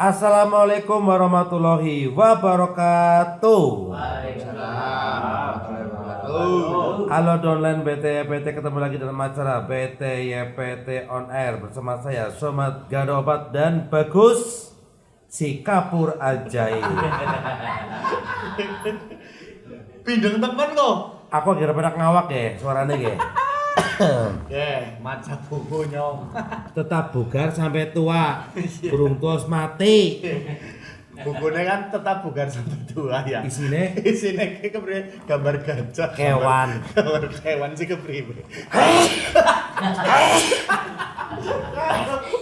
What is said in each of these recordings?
Assalamualaikum warahmatullahi wabarakatuh. Waalaikumsalam warahmatullahi wabarakatuh. Halo downline BT ketemu lagi dalam acara BT YPT on air bersama saya Somad Gadobat dan Bagus si Kapur Ajaib. Pindeng temen kok. Aku kira-kira ngawak ya suaranya ya. Maca buku nyong. Tetap bugar sampai tua, burung tua harus mati. Bukunya kan tetap bugar sampai tua ya. Isinya kepriwe gambar gajah. Kewan. Gambar kewan sih kepriwe.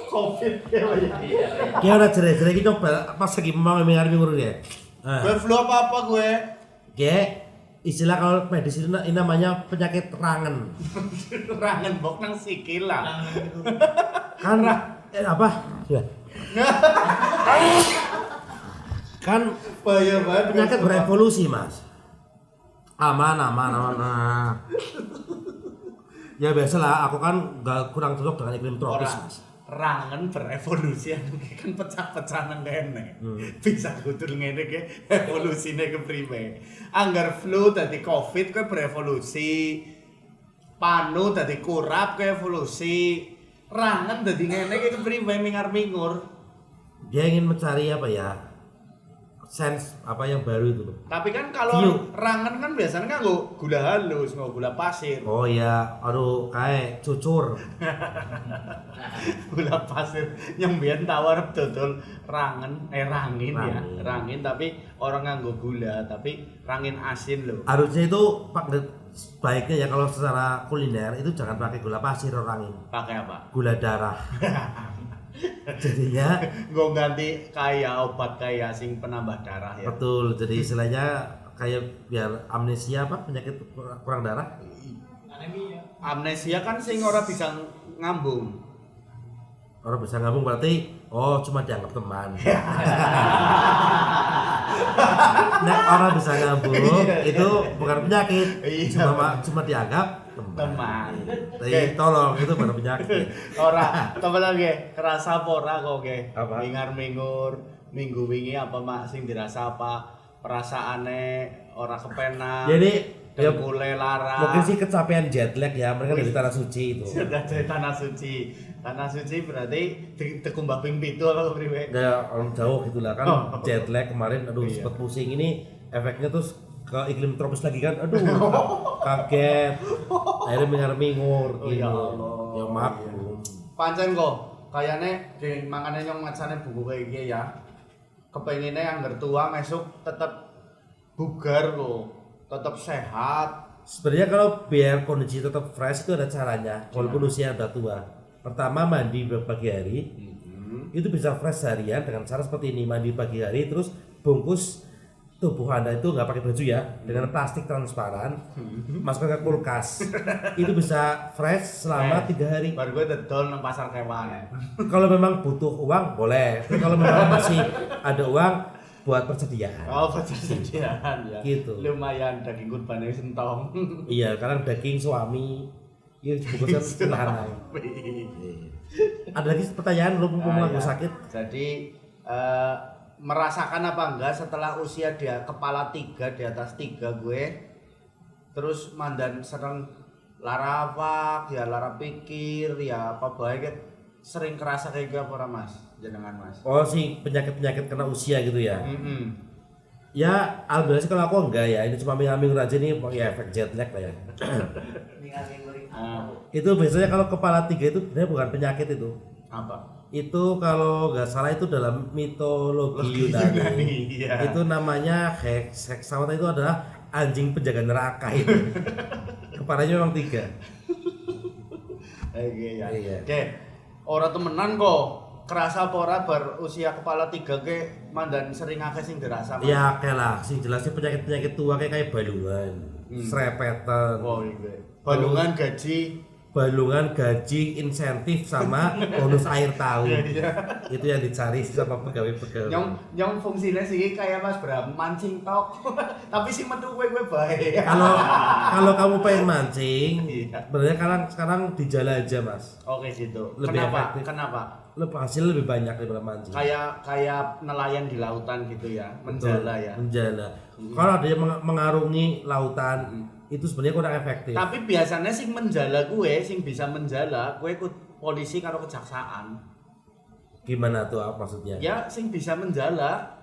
Covid ya. Kayak udah cerai-cerai gitu pas lagi mau ngarep ngurus ya. Gue flu apa gue? Kayak istilah kalau medis itu ini namanya penyakit rangen. Rangen bok nang sikil lah. Kan apa? Ya. Kan Bahaya banget. penyakit berevolusi, Mas. Aman. Nah. Ya biasalah, aku kan gak kurang cocok dengan iklim tropis, Mas. Rangen berevolusi kan pecah-pecah nang kene. Bisa kudu ngene ke evolusine kepriwe. Anggar flu dadi covid kowe berevolusi. Panu dadi kurap kowe evolusi. Rangen dadi ngene ke kepriwe mingar-mingur. Dia ingin mencari apa ya? Sense apa yang baru itu. Tapi kan kalau View. rangen kan biasanya nganggo gula halus, nganggo gula pasir. Oh iya, aduh kayak cucur. Gula pasir yang biyen tawar dodol rangin ya. Rangin tapi orang nganggo gula tapi rangin asin loh. Harusnya itu baiknya ya kalau secara kuliner itu jangan pakai gula pasir orangin. Pakai apa? Gula darah. Jadinya Gue ganti kayak obat kayak sing penambah darah ya. betul, jadi istilahnya kayak biar amnesia apa penyakit kurang darah. Amnesia kan sing ora bisa ngambung. Orang bisa ngabung berarti cuma dianggap teman. Nah, orang bisa ngabung itu bukan penyakit, cuma dianggap teman. Tapi tolong itu baru penyakit. Ora, temen lagi kerasa apa ora kok ge? Apa? Mingar-mingur minggu wingi apa mak sing dirasa apa? Perasaane ora kepenak. Jadi ya, dengkule lara. mungkin sih kecapean jet lag ya, mereka dari tanah suci itu. Sudah dari tanah suci. Tanah suci berarti dekumbah ping 7 apa kepriwe? Kayak orang jauh gitulah kan jet lag kemarin, aduh sempet pusing ini efeknya terus ke iklim tropis lagi kan, aduh kaget, akhirnya mingar-mingur Oh, gitu. ya Allah. Ya maklum. Pancen kok kayane di mangane nyong ngacane buku kayak iki ya. Kepengine anggar tua mesuk tetep bugar kok, tetep sehat. Sebenarnya kalau biar kondisi tetap fresh itu ada caranya, walaupun usia udah tua. Pertama mandi pagi hari, itu bisa fresh harian dengan cara seperti ini, mandi pagi hari terus bungkus tubuh Anda itu nggak pakai baju ya, dengan plastik transparan, masukkan ke kulkas, itu bisa fresh selama 3 hari. Baru gue dodol nang pasar kewan. Kalau memang butuh uang boleh, tapi kalau memang masih ada uang buat persediaan. Oh, persediaan ya. Gitu. Lumayan daging kurban wis entong. Iya, karena daging suami, itu bungkusnya sederhana. Ada lagi pertanyaan lu mumpung aku sakit? Jadi merasakan apa enggak setelah usia dia kepala 3 di atas 3 gue terus mandan sering lara apa ya lara pikir ya apa baik sering kerasa kayak gitu apa ora Mas jenengan Mas? Oh sih penyakit kena usia gitu ya? Mm-mm. Ya alhamdulillah sih kalau aku enggak ya, ini cuma minggu aja nih ya efek jet lag lah ya. Itu biasanya kalau kepala 3 itu sebenarnya bukan penyakit itu. Apa? Itu kalau nggak salah itu dalam mitologi Yunani. Iya. Itu namanya Heksawata, itu adalah anjing penjaga neraka itu. Kepalanya memang 3. Oke ya. Iya. Oke. Ora temenan kok. Kerasa apa ora bar usia kepala 3 ke mandan sering akeh sing dirasa. Mas? Ya kayak lah, sih jelasnya penyakit tua kayak balungan, serepetan, Oh iya. Balungan gaji, insentif sama bonus air tahun. Itu yang dicari sama pegawai-pegawai. Nyong fungsinya sih kayak Mas Bram mancing tok. Tapi sih metu gue bae. Kalau kamu pengen mancing, Iya. sebenarnya sekarang di jalan aja Mas. Oke gitu. Lebih Kenapa? efektif. Kenapa? hasil lebih banyak daripada mancing. Kayak nelayan di lautan gitu ya, menjala ya. Menjala. Kalau ada yang mengarungi lautan itu sebenarnya kurang efektif. Tapi biasanya sing menjala sing bisa menjala ikut polisi karo kejaksaan. Gimana tuh maksudnya? Ya sing bisa menjala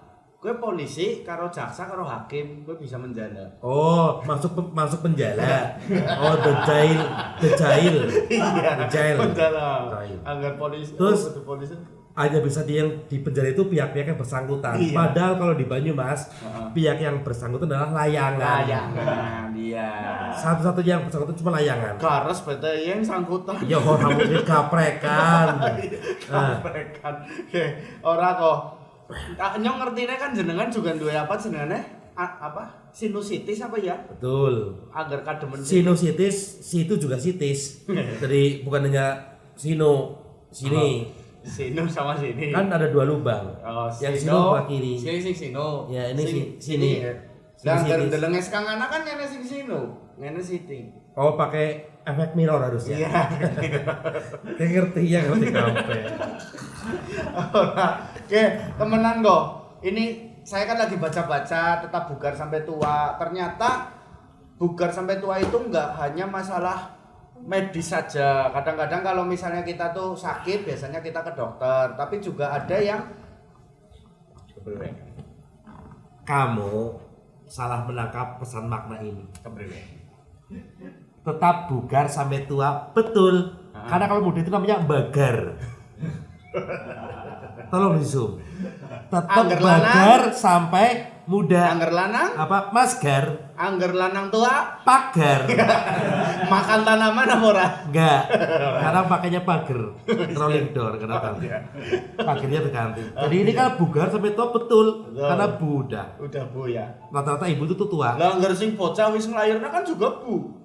polisi karo jaksa karo hakim bisa menjala. Oh, masuk penjala. Oh, the jail. Iya. Menjala. Anggar polisi. Terus polisi hanya bisa yang di penjara itu pihak-pihak yang bersangkutan. Iya. Padahal kalau di Banyumas, pihak yang bersangkutan adalah layangan. Iya. Satu-satunya yang bersangkutan cuma layangan. Garas bete yang sangkutan. Ya orang mungkin kaprekan. Kaprekan. Ora kok. Nyong ngertine kan jenengan juga duwe apa jenengane? Apa? Sinusitis apa ya? Betul. Agar kademen. Sinusitis, situ juga sitis. Jadi bukan hanya sini. Sino sama sini. Kan ada dua lubang. Yang sino ke kiri. Sino. Ya, ini sini. Dan delenge kang anak kan ngene sing sino, ngene siti. Oh, pakai efek mirror harusnya. Iya. Kayak ngerti ya kalau di kafe. Oke, temenan kok. Ini saya kan lagi baca-baca tetap bugar sampai tua. Ternyata bugar sampai tua itu enggak hanya masalah medis saja. Kadang-kadang kalau misalnya kita tuh sakit, biasanya kita ke dokter. Tapi juga ada yang kamu salah menangkap pesan makna ini. Tetap bugar sampai tua, betul. Karena kalau muda itu namanya bagar. Tolong di zoom. Tetap bagar sampai muda. Angger lanang? Apa? Masgar. Angger lanang tua? Pagar. Makan tanaman apa ora? Enggak. Karena pakainya pagar. Rolling door kenapa? Pagarnya berganti. Jadi ini kan bugar sampai tua betul. Karena Buddha. Udah Bu ya. Rata-rata ibu itu tuh tua. Lah angger sing bocah wis nglairna kan juga Bu.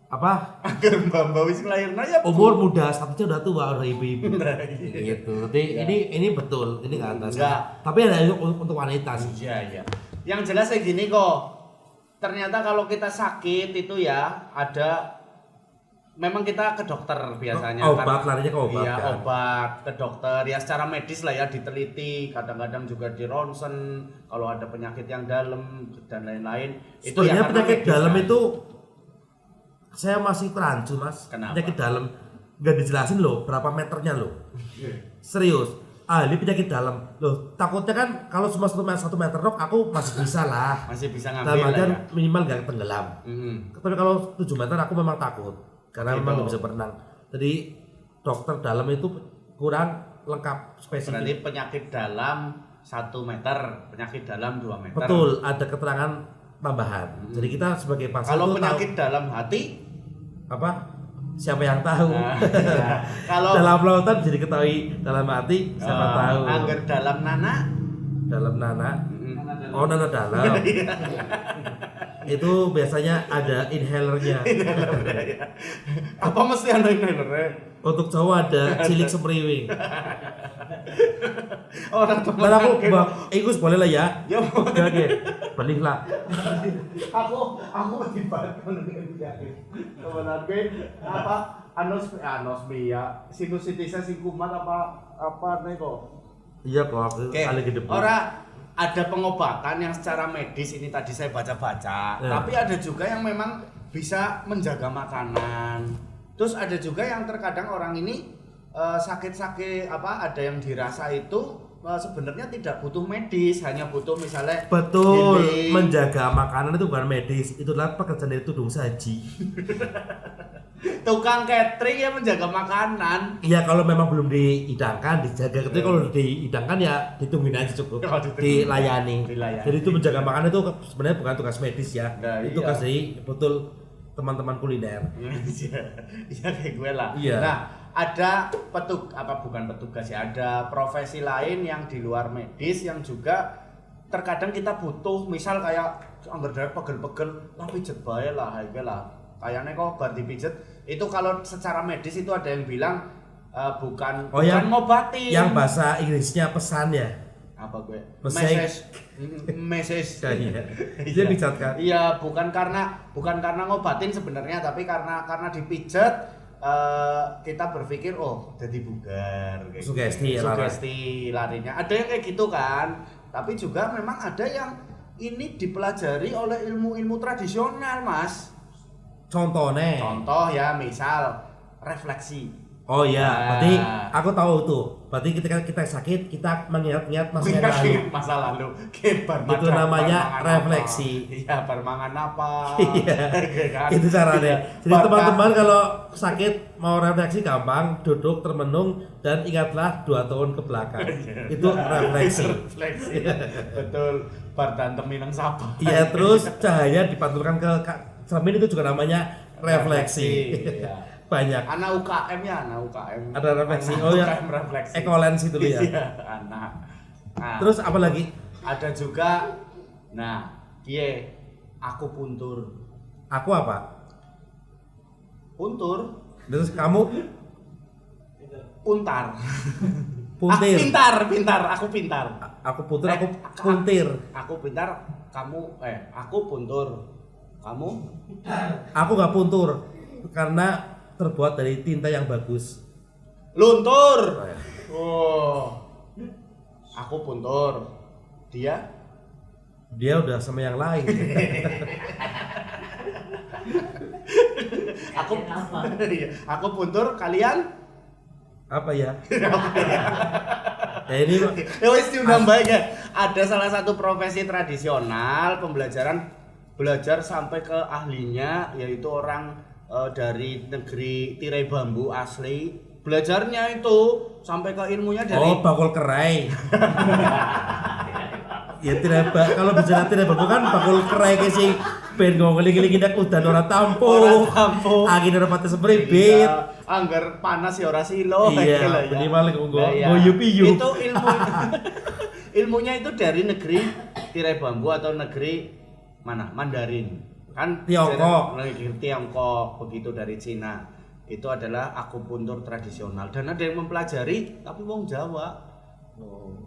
Apa? Angger mbak-mbak wis nglairna ya Bu. Umur muda, statusnya udah tua, udah ibu-ibu. Iya. Gitu. Jadi ini betul, ini enggak atas. Tapi ada untuk wanita sih. Iya. Yang jelas kayak gini kok. Ternyata kalau kita sakit itu ya memang kita ke dokter biasanya. Obat, larinya ke obat. Iya, kan? obat ke dokter. Ya secara medis lah ya diteliti. Kadang-kadang juga di ronsen kalau ada penyakit yang dalam dan lain-lain. Itu sebenarnya ya penyakit medis, dalam kan? itu saya masih rancu Mas. Kenapa? Penyakit dalam nggak dijelasin loh berapa meternya loh. Serius. Ahli penyakit dalam loh, takutnya kan kalau cuma 1 meter dok aku masih bisa lah. Masih bisa Dalam ngambil lah artian ya. minimal nggak tenggelam. Tapi kalau 7 meter aku memang takut karena Gitu. memang nggak bisa berenang. Jadi dokter dalam itu kurang lengkap spesifik. Berarti penyakit dalam 1 meter, penyakit dalam 2 meter. Betul, ada keterangan tambahan. Jadi kita sebagai pasien Kalau itu penyakit tahu, dalam hati apa? Siapa yang tahu? iya. Kalau Dalam lautan bisa diketahui, dalam hati siapa tahu. Angger dalam nana Dalam nana. Oh, nana dalam. Itu biasanya ada inhalernya. apa mesti ada inhaler? Untuk cowok ada cilik semriwing. Orang temen Dan aku akeh. bang, Igus boleh lah ya. Ya, Oke, balik lah. aku masih bantu sebenarnya apa anosmia ya sinusitisnya sing kumat apa nih kok. Iya kok, aku kali ke depan. Ora ada pengobatan yang secara medis ini tadi saya baca-baca, tapi ada juga yang memang bisa menjaga makanan. Terus ada juga yang terkadang orang ini sakit-sakit apa ada yang dirasa itu sebenarnya tidak butuh medis, hanya butuh misalnya Betul, healing. menjaga makanan itu bukan medis, itu adalah pekerjaan dari tudung saji. Tukang catering yang menjaga makanan. Iya kalau memang belum dihidangkan, dijaga. Ketika kalau dihidangkan ya ditungguin aja cukup, Oh, ditungguin. dilayani. Dilayani. Jadi itu menjaga makanan itu sebenarnya bukan tugas medis ya, Nah, itu iya. tugas dari betul teman-teman kuliner. Iya kayak gue lah. Iya. Nah, ada bukan petugas ya, ada profesi lain yang di luar medis yang juga terkadang kita butuh, misal kayak anggar darah pegel-pegel, lah pijet bae lah, hae lah. Kayaknya kok bar dipijet, itu kalau secara medis itu ada yang bilang bukan ngobatin. Yang bahasa Inggrisnya pesan ya. Apa gue? Message. Message. Iya. Dia pijat kan? Iya, bukan karena ngobatin sebenarnya, tapi karena dipijet kita berpikir oh jadi bugar kayak Sugesti, gitu. Sugesti larinya. Ada yang kayak gitu kan. Tapi juga memang ada yang ini dipelajari oleh ilmu-ilmu tradisional, Mas. Contohnya. Contoh ya, misal refleksi. Oh iya, Nah. berarti aku tahu tuh. Berarti ketika kita sakit, kita mengingat-ingat masa yang lalu. Masa lalu. Kebar Itu namanya refleksi. Iya, bermangan apa? Iya. Kan? Itu caranya. Jadi Bahkan- teman-teman kalau sakit mau refleksi gampang, duduk termenung dan ingatlah 2 tahun ke belakang. Itu refleksi. Refleksi. Betul. Bar dantem minang sapa. Iya, terus cahaya dipantulkan ke cermin itu juga namanya refleksi. Iya. Banyak. Anak UKM ya, anak UKM. Ada refleksi. Anak Oh ya. UKM refleksi. Ekolens itu ya. Iya, anak. Nah, Terus apa lagi? ada juga nah, dia aku puntur. Aku apa? Puntur, Terus kamu puntar. puntir. Pintar, aku pintar. Aku puntir, aku Eh, puntir. Aku pintar, aku puntur. Kamu? Aku nggak puntur karena terbuat dari tinta yang bagus. Luntur. Oh. Aku puntur. Dia? Dia udah sama yang lain. Iya, aku puntur, kalian? Apa ya? Ya ini Ya wis diundang baik ya. Ada salah satu profesi tradisional belajar sampai ke ahlinya, yaitu orang dari negeri tirai bambu asli. Belajarnya itu sampai ke ilmunya dari oh bakul kerai. Ya tidak kalau bicara tidak bagus kan bakul kerai ke sing ben ngeling-ngeling ndak udan ora tampung. Angin ora pati sepribit. Iya, anggar panas ya ora silo. Iya, minimal Nah, iya. piyu. Itu ilmunya itu dari negeri tirai bambu atau negeri mana? Mandarin. Kan Tiongkok. Negeri Tiongkok, begitu dari Cina. Itu adalah akupuntur tradisional dan ada yang mempelajari tapi wong Jawa.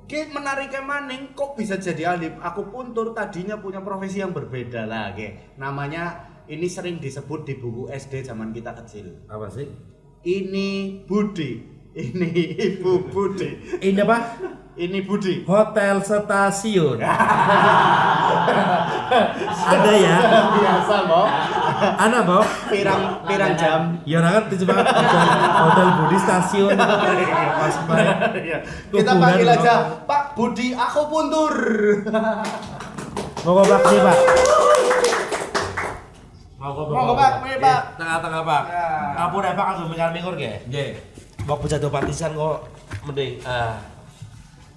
Ki menariknya maning kok bisa jadi ahli akupuntur, tadinya punya profesi yang berbeda lah, namanya ini sering disebut di buku SD zaman kita kecil. Apa sih? Ini Budi, ini Ibu Budi, Ini apa? ini Budi. Hotel stasiun. Ada ya? Biasa, Mbok. Anak, Bob. Pirang jam. Ya orang kan itu banget hotel Budi stasiun itu pas main. Iya. Kita panggil aja Pak Budi akupuntur. Mau Pak nih Pak. Monggo, Pak, mari, Pak. Tengah-tengah Pak. Ya. Ampun Pak kan mingur-mingur ge. Nggih. Mau jatuh partisan kok mending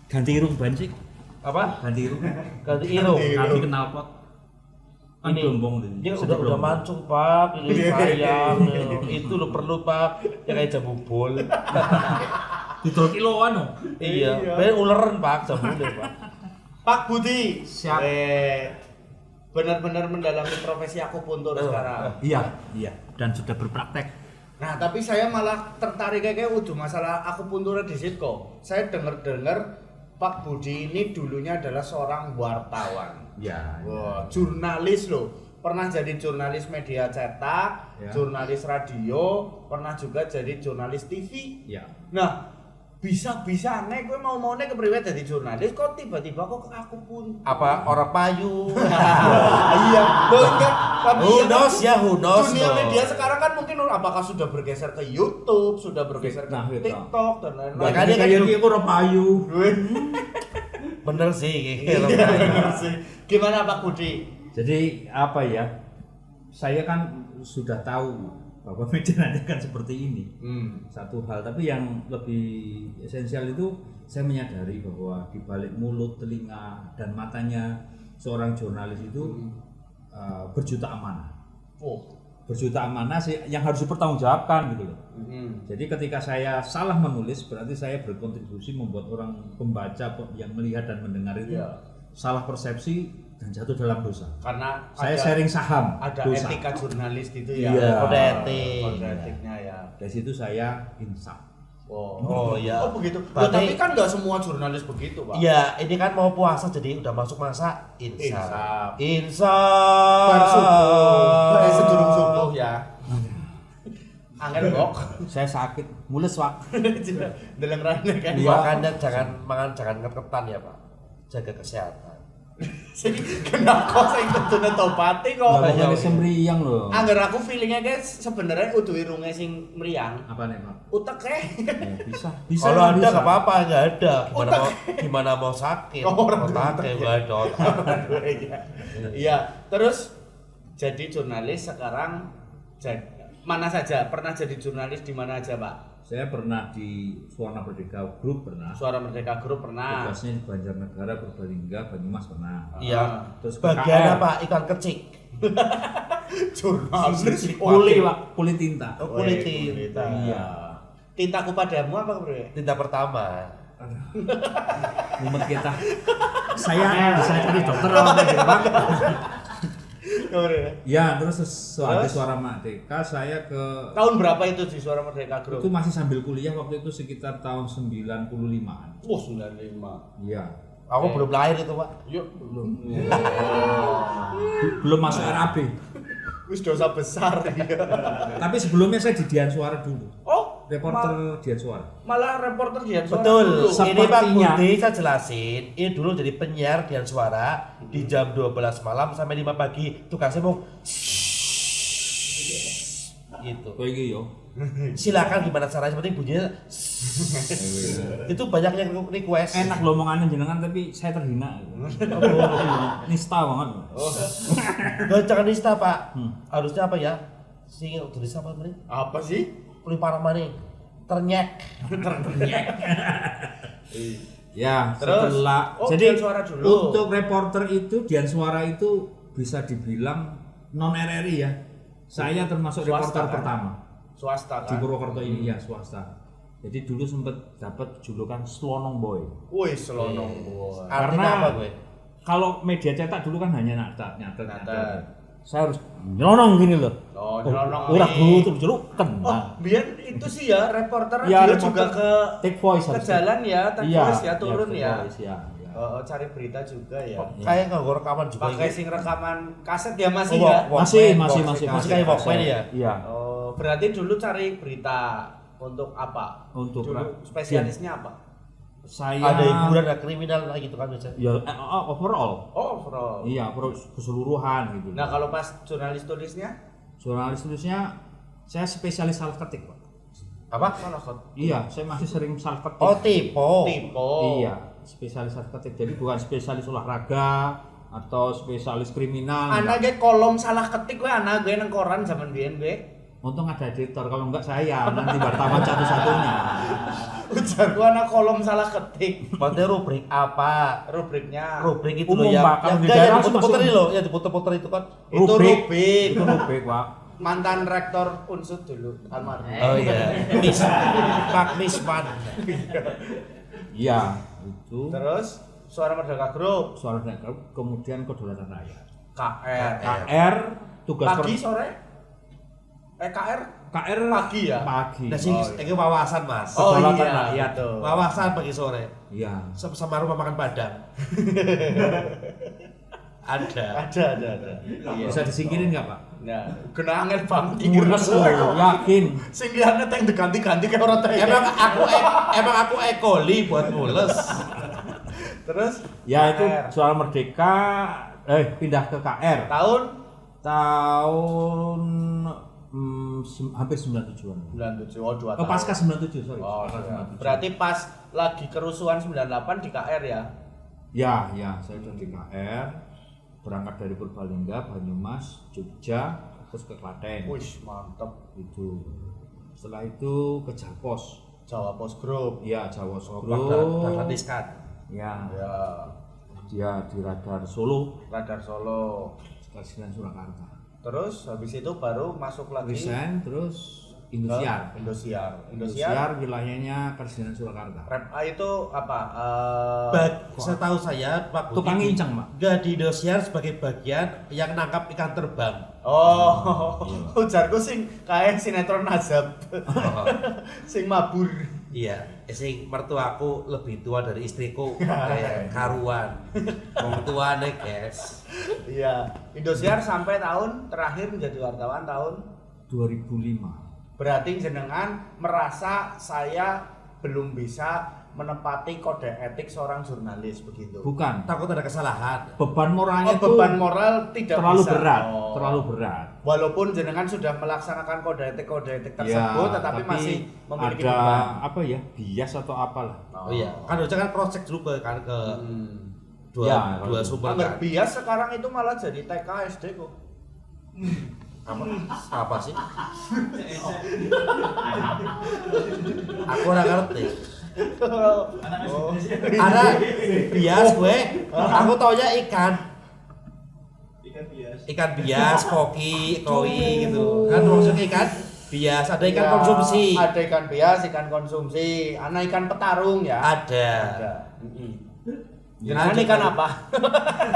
Ganti irung ban sih. apa? Ganti irung. Ganti irung. Ganti knalpot. Kan Ini dombong tuh. dia udah mancung Pak, ini sayang. Itu lo perlu Pak, yang kayak jamu bol. Didol kiloan oh. Iya, ben uleran Pak, jamu deh Pak. Pak Budi. Siap. Benar-benar mendalami profesi akupuntur sekarang. Iya. Dan sudah berpraktek. Nah, tapi saya malah tertarik kayak udah masalah akupunturnya di situ kok. Saya dengar-dengar Pak Budi ini dulunya adalah seorang wartawan. Ya. Wah, jurnalis loh. Pernah jadi jurnalis media cetak, Ya. jurnalis radio, pernah juga jadi jurnalis TV. Ya. Nah, bisa-bisa nih gue mau-maunya kepriwe jadi jurnalis kok tiba-tiba kok ke akupuntur. Apa orang payu? Iya, loh enggak. Tapi Who ya kan, knows ya, who knows. dunia no. media sekarang kan mungkin apakah sudah bergeser ke YouTube, sudah bergeser ke Fitnah, fitnah. TikTok dan Makanya lain-lain. kan kayak hidup- dia kurang payu. Bener sih. Iya, benar sih. Gimana Pak Budi? Jadi apa ya? Saya kan sudah tahu bahwa medianya kan seperti ini. Satu hal, tapi yang lebih esensial itu saya menyadari bahwa di balik mulut, telinga, dan matanya seorang jurnalis itu berjuta amanah. Oh. Berjuta amanah sih yang harus dipertanggungjawabkan gitu loh. Jadi ketika saya salah menulis berarti saya berkontribusi membuat orang pembaca yang melihat dan mendengar itu Iya. salah persepsi dan jatuh dalam dosa. Karena Saya ada- sharing saham ada dosa. etika jurnalis gitu ya. Iya. Kode etik. Kode etiknya ya. Dari situ saya insaf. Oh, iya. Oh begitu. Loh, Berarti- tapi kan nggak semua jurnalis begitu, Pak. Iya, ini kan mau puasa jadi udah masuk masa insaf. Insaf. Insaf. Bar subuh. Sedurung subuh ya. Angel kok. Saya sakit, mules Pak. Deleng rane kan. Iya. Makanya jangan ketan ya Pak. Jaga kesehatan. Sing kena kok sing kudune topati kok. Lah iya, kok iya. semriyang lho. Angger aku feelingnya guys sebenarnya udah irunge sing meriang. Apa nih Pak? Uteke. Ya, bisa. Kalau ada bisa. nggak apa-apa, nggak ada. Otak. Gimana mau sakit? Oh, orang Otaknya nggak ada otak. Iya, terus jadi jurnalis sekarang mana saja? Pernah jadi jurnalis di mana aja, Pak? Saya pernah di Suara Merdeka Group pernah. Suara Merdeka Group pernah. Tugasnya di Banjarnegara, Purbalingga, Banyumas pernah. Iya. Terus Bagian KKR. apa? Ikan kecik. Jurnalis Kulit Pak, kulit tinta. Oh, kulit tinta. Iya. Tintaku padamu apa, Bro? Tinta pertama. Mumet kita. Saya cari dokter apa gitu, Pak. Ya, terus habis Suara Merdeka saya ke Tahun berapa itu di Suara Merdeka Group? itu masih sambil kuliah waktu itu sekitar tahun 95-an. Oh, 95. Iya. Aku belum lahir itu Pak. Yuk, belum. Belum masuk RAB. Wis dosa besar ya. Tapi sebelumnya saya di Dian Suara dulu. Oh, Reporter Dian Suara. malah reporter Dian Suara Betul. dulu. Ini Pak Sepertinya. Budi saya jelasin. Ini dulu jadi penyiar Dian Suara di jam 12 malam sampai 5 pagi. Tugasnya mau gitu. Kayak gitu yo. Silakan gimana caranya, penting bunyinya itu banyak yang request. Enak loh omongannya jenengan tapi saya terhina. Nista banget. Gak jangan nista Pak. Harusnya apa ya? Sing tulis apa tadi? Apa sih? Kulit parah mana? Ternyek. Ya, Terus? setelah Oh, jadi Dian Suara dulu. untuk reporter itu Dian Suara itu bisa dibilang non RRI ya. Saya termasuk Swasta, reporter kan? pertama Swasta di kan? Purwokerto ini ya swasta. Jadi dulu sempat dapat julukan Slonong Boy. Wih, selonong boy. Artinya Karena apa gue? kalau media cetak dulu kan hanya nyatet. Nyatet. Saya harus nyelonong gini loh. Oh, nyelonong Ora nih. butuh jeruk Oh, kena. biar itu sih ya reporter Ya, radio reporter juga ke take voice ke harusnya. jalan ya, take Iya, voice ya, turun take ya. voice, ya. Oh, cari berita juga ya. Kayak nggak gue rekaman juga. Pakai ini. sing rekaman kaset ya masih Oh, ya. Walkman, Masih kayak Walkman ya? Iya. Oh, berarti dulu cari berita untuk apa? Untuk dulu ra- spesialisnya apa? Saya Ada hiburan, ada kriminal lah gitu kan biasanya. ya overall. Oh, overall. Iya, keseluruhan gitu. Nah, kalau pas jurnalis tulisnya Jurnalis tulisnya saya spesialis salah ketik, Pak. Apa? salah satu. Iya, saya masih sering salah ketik. Oh tipe. Tipe. Iya, spesialis salah ketik. Jadi bukan spesialis olahraga atau spesialis kriminal. Anak enggak. ge kolom salah ketik gue anak gue nang koran zaman biyen gue. Untung ada editor, kalau enggak saya nanti wartawan satu-satunya. Ujar gua anak kolom salah ketik. Maksudnya rubrik apa? Rubriknya Rubrik itu Umum, loh ya. Pak. Kalau di Yang daerah diputer-puter masuk- ini loh, yang diputer-puter itu kan. itu rubrik. Itu rubrik, Pak. Mantan rektor Unsud dulu almarhum. Oh iya. Pak Misman. Iya, itu. Terus Suara Merdeka Group, Suara Negara, kemudian Kedaulatan Rakyat. KR. KR tugas Pagi sore? KR KR pagi ya? Pagi. Nah sing ini wawasan Mas. Oh Kedaulatan iya, rakyat. betul. Wawasan pagi sore. Iya. Sama rumah makan Padang. Ada. Ada. Iya. Bisa disingkirin nggak, Pak? Nah, kena angel banget iki Mules loh, yakin. Sing liyane teng diganti-ganti kayak orang teh. Emang aku ekoli buat mules. Terus Ya itu KR. Suara Merdeka pindah ke KR tahun tahun hampir 97-an. 97. Oh, 2 tahun. Pasca 97, sorry. Oh, Pasca iya. 97. Berarti pas lagi kerusuhan 98 di KR ya? Ya, saya udah di KR, berangkat dari Purbalingga, Banyumas, Jogja, terus ke Klaten. Wih, mantep. Itu. Setelah itu ke Japos. Jawa Pos Group. Ya, Jawa Dan Group. diskan. Ya, Ya, dia di Radar Solo, Radar Solo. Stasiun Surakarta. Terus habis itu baru masuk lagi Resign, terus ke Indosiar. Indosiar. Indosiar wilayahnya Karsidenan Surakarta. Rep A itu apa? Setahu saya Pak Budi Tukang ngincang, Pak. Enggak di Indosiar sebagai bagian yang nangkap ikan terbang. Oh, Iya. ujarku sing kayak sinetron Nazab. Sing mabur. Iya, sing mertuaku lebih tua dari istriku kayak karuan. Wong tuane, guys. Iya, Indosiar sampai tahun terakhir menjadi wartawan tahun 2005. Berarti jenengan merasa saya belum bisa menepati kode etik seorang jurnalis begitu. Bukan. Takut ada kesalahan. Beban moralnya itu beban moral tidak terlalu bisa. berat, terlalu berat. Walaupun jenengan sudah melaksanakan kode etik tersebut, tetapi masih memiliki ada beban. apa ya, bias atau apalah. Oh iya, kan harusnya kan cross-check dulu kan ke dua Ya, dua kalau sumber Angger kan. bias sekarang itu malah jadi TK SD kok. Apa sih? Aku ora ngerti. Ada bias gue, aku taunya ikan. Ikan bias, koki, koi gitu. Kan maksudnya ikan bias, ada ikan Ya, konsumsi. Ada ikan bias, ikan konsumsi, ada ikan petarung ya. Ada. Jenengan ikan apa?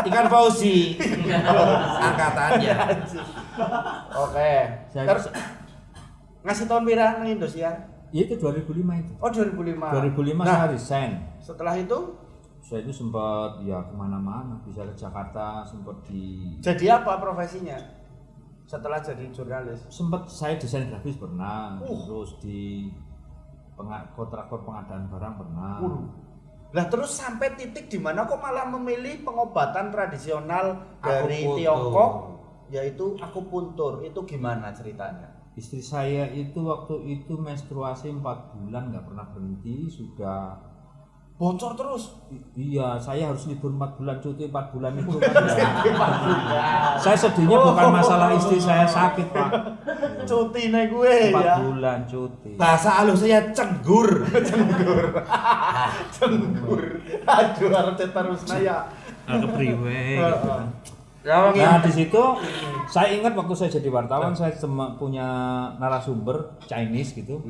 Ikan Fauzi. Angkatannya. Oke. Saya- Terus ngasih tahun pira nang Indosiar? Ya itu 2005 itu. Oh 2005. 2005 Nah, saya resign. setelah itu Saya itu sempat ya kemana-mana, bisa ke Jakarta, sempat jadi apa profesinya? Setelah jadi jurnalis. sempat saya desain grafis pernah, terus di kontraktor pengadaan barang pernah. Lah terus sampai titik di mana kok malah memilih pengobatan tradisional dari Akupuntur. Tiongkok yaitu akupuntur. Itu gimana ceritanya? Istri saya itu waktu itu menstruasi 4 bulan nggak pernah berhenti, sudah Bocor terus. iya, saya harus libur 4 bulan, cuti 4 bulan itu kan ya. Saya sedihnya bukan masalah istri saya sakit, Pak. Cuti nih gue 4 ya. bulan cuti. Bahasa halusnya cenggur. Cenggur. Aduh harus terus ya. Kepriwe gitu kan. Ya, Nah di situ saya ingat waktu saya jadi wartawan saya punya narasumber Chinese gitu.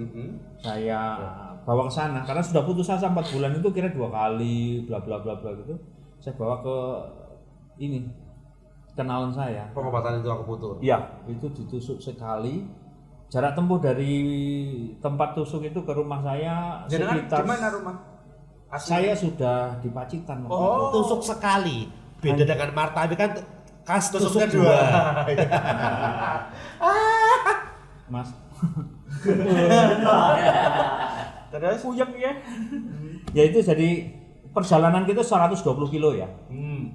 Saya bawa ke sana karena sudah putus asa 4 bulan itu kira 2 kali bla bla bla bla gitu. Saya bawa ke ini kenalan saya. Pengobatan itu akupuntur. Iya, itu ditusuk sekali. Jarak tempuh dari tempat tusuk itu ke rumah saya Jenengan sekitar di mana rumah? saya sudah di Pacitan. Oh, tusuk sekali. Beda dengan Martawi kan kas tusuk Tusuknya dua. Mas. Terus? Puyeng ya. Ya itu jadi perjalanan kita 120 kilo ya.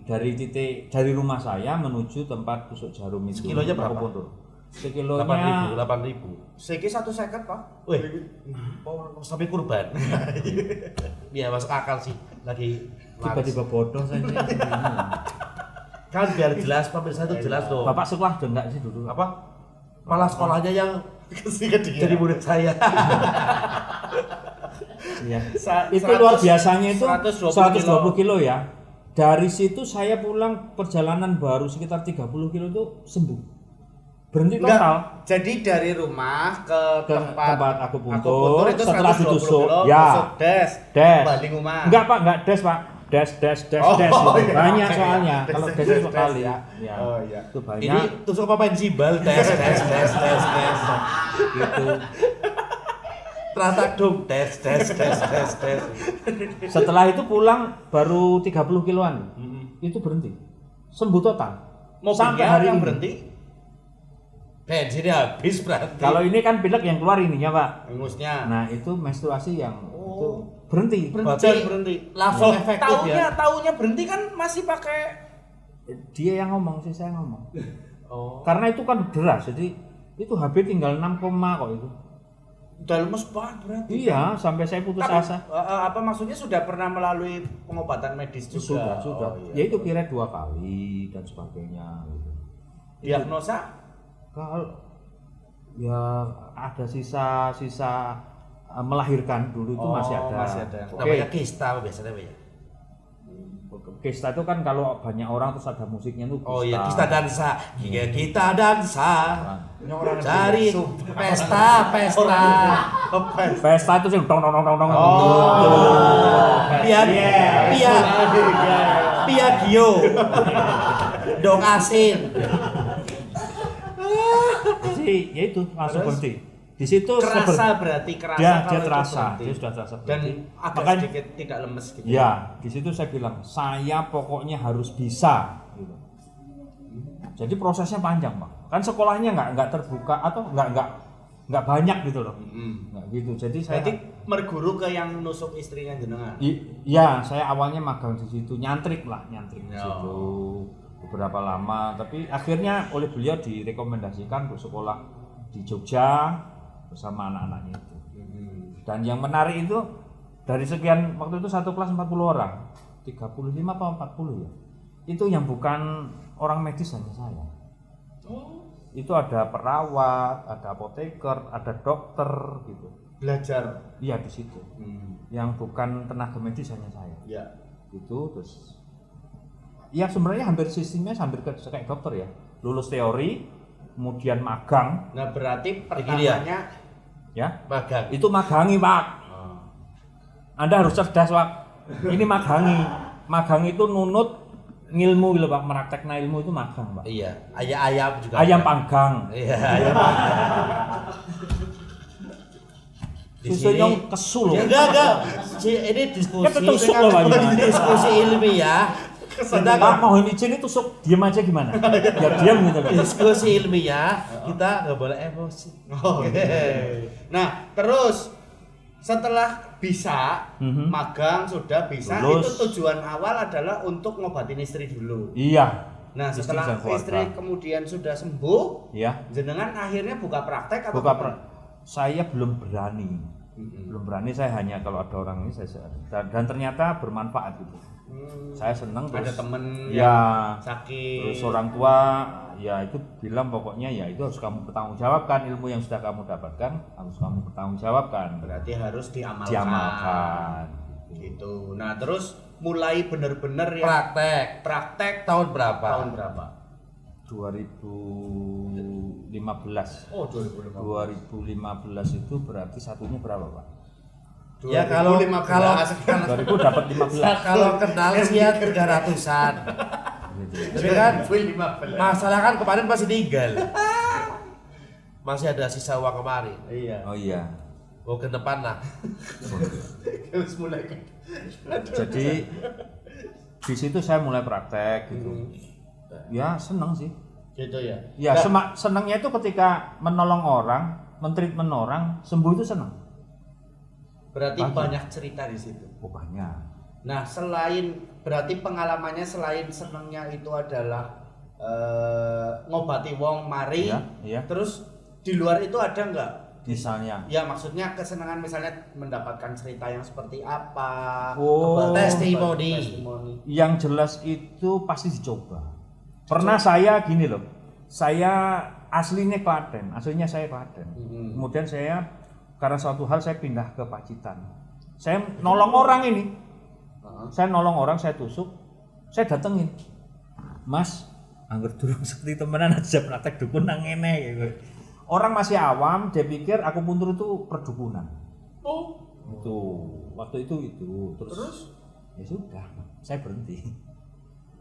Dari rumah saya menuju tempat tusuk jarum itu. Sekilonya berapa? Akupuntur. Sekilonya 8.000. Seki 1 seket Pak. Wih, sampai kurban. Iya masuk akal sih. Lagi tiba-tiba bodoh saya. kan biar jelas pemirsa itu jelas dong. Bapak sekolah udah enggak sih dulu? Apa? Malah sekolahnya yang Kasih ke dia. jadi murid saya. Iya. Itu 100 luar biasanya itu 120 120 kilo ya. Dari situ saya pulang perjalanan baru sekitar 30 kilo itu sembuh. Berhenti Enggak, total. jadi dari rumah ke tempat akupuntur, itu setelah 120 ditusuk, kilo, ya. tusuk des, Des. kembali rumah. Enggak Pak, enggak des Pak. Des gitu. iya. Banyak soalnya. Des, Kalau des, des itu des, sekali ya. ya. Oh iya. Itu banyak Ini tusuk apa pensimbal tes. gitu. Terasa dong tes. Setelah itu pulang baru 30 kiloan. Itu berhenti. Sembuh total. Sampai Mobilnya hari yang ini. berhenti, Bensinnya habis berarti. Kalau ini kan pilek yang keluar ininya Pak. ingusnya. Nah itu menstruasi yang itu berhenti. Berhenti. langsung efektif ya. Taunya berhenti kan masih pakai. Dia yang ngomong sih, saya ngomong. Oh. Karena itu kan deras, jadi itu HB tinggal 6, kok itu. Udah lemes banget berarti. Iya, sampai saya putus Tapi, asa. apa maksudnya sudah pernah melalui pengobatan medis juga? Sudah. Oh, iya. Ya itu kira 2 kali dan sebagainya. Gitu. Diagnosa? Kalau ya ada sisa melahirkan dulu itu masih ada. Masih ada. Oke. Namanya kista biasanya ya. Kista itu kan kalau banyak orang terus ada musiknya tuh. Oh iya, kita dansa. Iya, kita dansa. Ini orang Cari Sumpah. pesta. Pesta itu sih dong. Piagio. Dong asin. Jadi ya itu langsung Terus? berhenti. Di situ Kerasa berarti kerasa dia kalau itu terasa, berhenti. dia sudah terasa Dan berhenti. agak Makanya- sedikit tidak lemes gitu. Ya, di situ saya bilang, saya pokoknya harus bisa. Gitu. Jadi prosesnya panjang, Pak. Kan sekolahnya nggak terbuka atau nggak nggak banyak gitu loh. Nggak gitu. Jadi saya Berarti merguru ke yang nusuk istrinya jenengan. Iya, saya awalnya magang di situ, nyantrik di Ya. situ beberapa lama. Tapi akhirnya oleh beliau direkomendasikan untuk sekolah di Jogja bersama anak-anaknya itu. Dan yang menarik itu dari sekian waktu itu satu kelas 40 orang, 35 atau 40 ya. Itu yang bukan orang medis hanya saya. Itu ada perawat, ada apoteker, ada dokter gitu. Belajar. Iya di situ. Yang bukan tenaga medis hanya saya. Ya. Gitu terus. Ya sebenarnya hampir sistemnya hampir kayak dokter ya. Lulus teori, kemudian magang, Nah, berarti Begini ya. pertamanya ya. Magang. Itu magangi, Pak. Anda harus cerdas, Pak. Ini magangi. Magang itu nunut ngilmu gitu, Pak. Meraktekna ilmu itu magang, Pak. Iya, ayam juga. Ayam ada. panggang. Iya, ayam panggang. Di Susunya sini kesul loh. ya, enggak. Ini diskusi. Kan tusuk loh, Pak. Gimana? Diskusi ilmiah. Kita Pak mau izin itu tusuk, diam aja gimana? Biar diam gitu, Pak. diskusi ilmiah, kita nggak boleh emosi. Nah, terus setelah bisa magang sudah bisa, Lulus. itu tujuan awal adalah untuk ngobatin istri dulu. Iya. Nah, Istri setelah dan keluarga. istri kemudian sudah sembuh, Iya. jenengan akhirnya buka praktek atau Buka gimana? saya belum berani. Belum berani, saya hanya kalau ada orang ini saya dan ternyata bermanfaat gitu. Saya senang Ada terus temen ya yang sakit. terus orang tua ya itu bilang pokoknya ya itu harus kamu bertanggungjawabkan, ilmu yang sudah kamu dapatkan harus kamu bertanggungjawabkan. Berarti harus diamalkan. Diamalkan. Gitu. Nah, terus mulai bener-bener ya praktek Tahun berapa? tahun berapa? 2015. Oh, 2015. 2015 itu berarti satunya berapa, Pak? Ya kalau 2000 dapat 15. kalau kenal sih ya 300-an. Tapi kan 2015. masalah kan kemarin masih tinggal. Masih ada sisa uang kemarin. Iya. Oh iya. Oh ke depan lah. Terus mulai Jadi di situ saya mulai praktek gitu. Ya seneng sih. gitu ya. Ya Nah, senangnya itu ketika menolong orang, mentreatment orang, sembuh itu senang. berarti Pasti. banyak cerita di situ. Oh banyak. Nah, selain berarti pengalamannya selain senengnya itu adalah ngobati wong mari, Iya. terus di luar itu ada nggak? Misalnya. Ya maksudnya kesenangan misalnya mendapatkan cerita yang seperti apa? Oh. Testimoni. Yang jelas itu pasti dicoba. Pernah saya gini loh. Saya aslinya Klaten, aslinya saya Klaten. Kemudian saya karena suatu hal saya pindah ke Pacitan. Saya nolong orang ini. Saya nolong orang, saya tusuk, saya datengin. Mas, anggur durung seperti temenan aja praktek dukun nang ngene gitu. Orang masih awam, dia pikir aku puntur itu perdukunan. Oh, Itu waktu itu terus ya sudah, saya berhenti.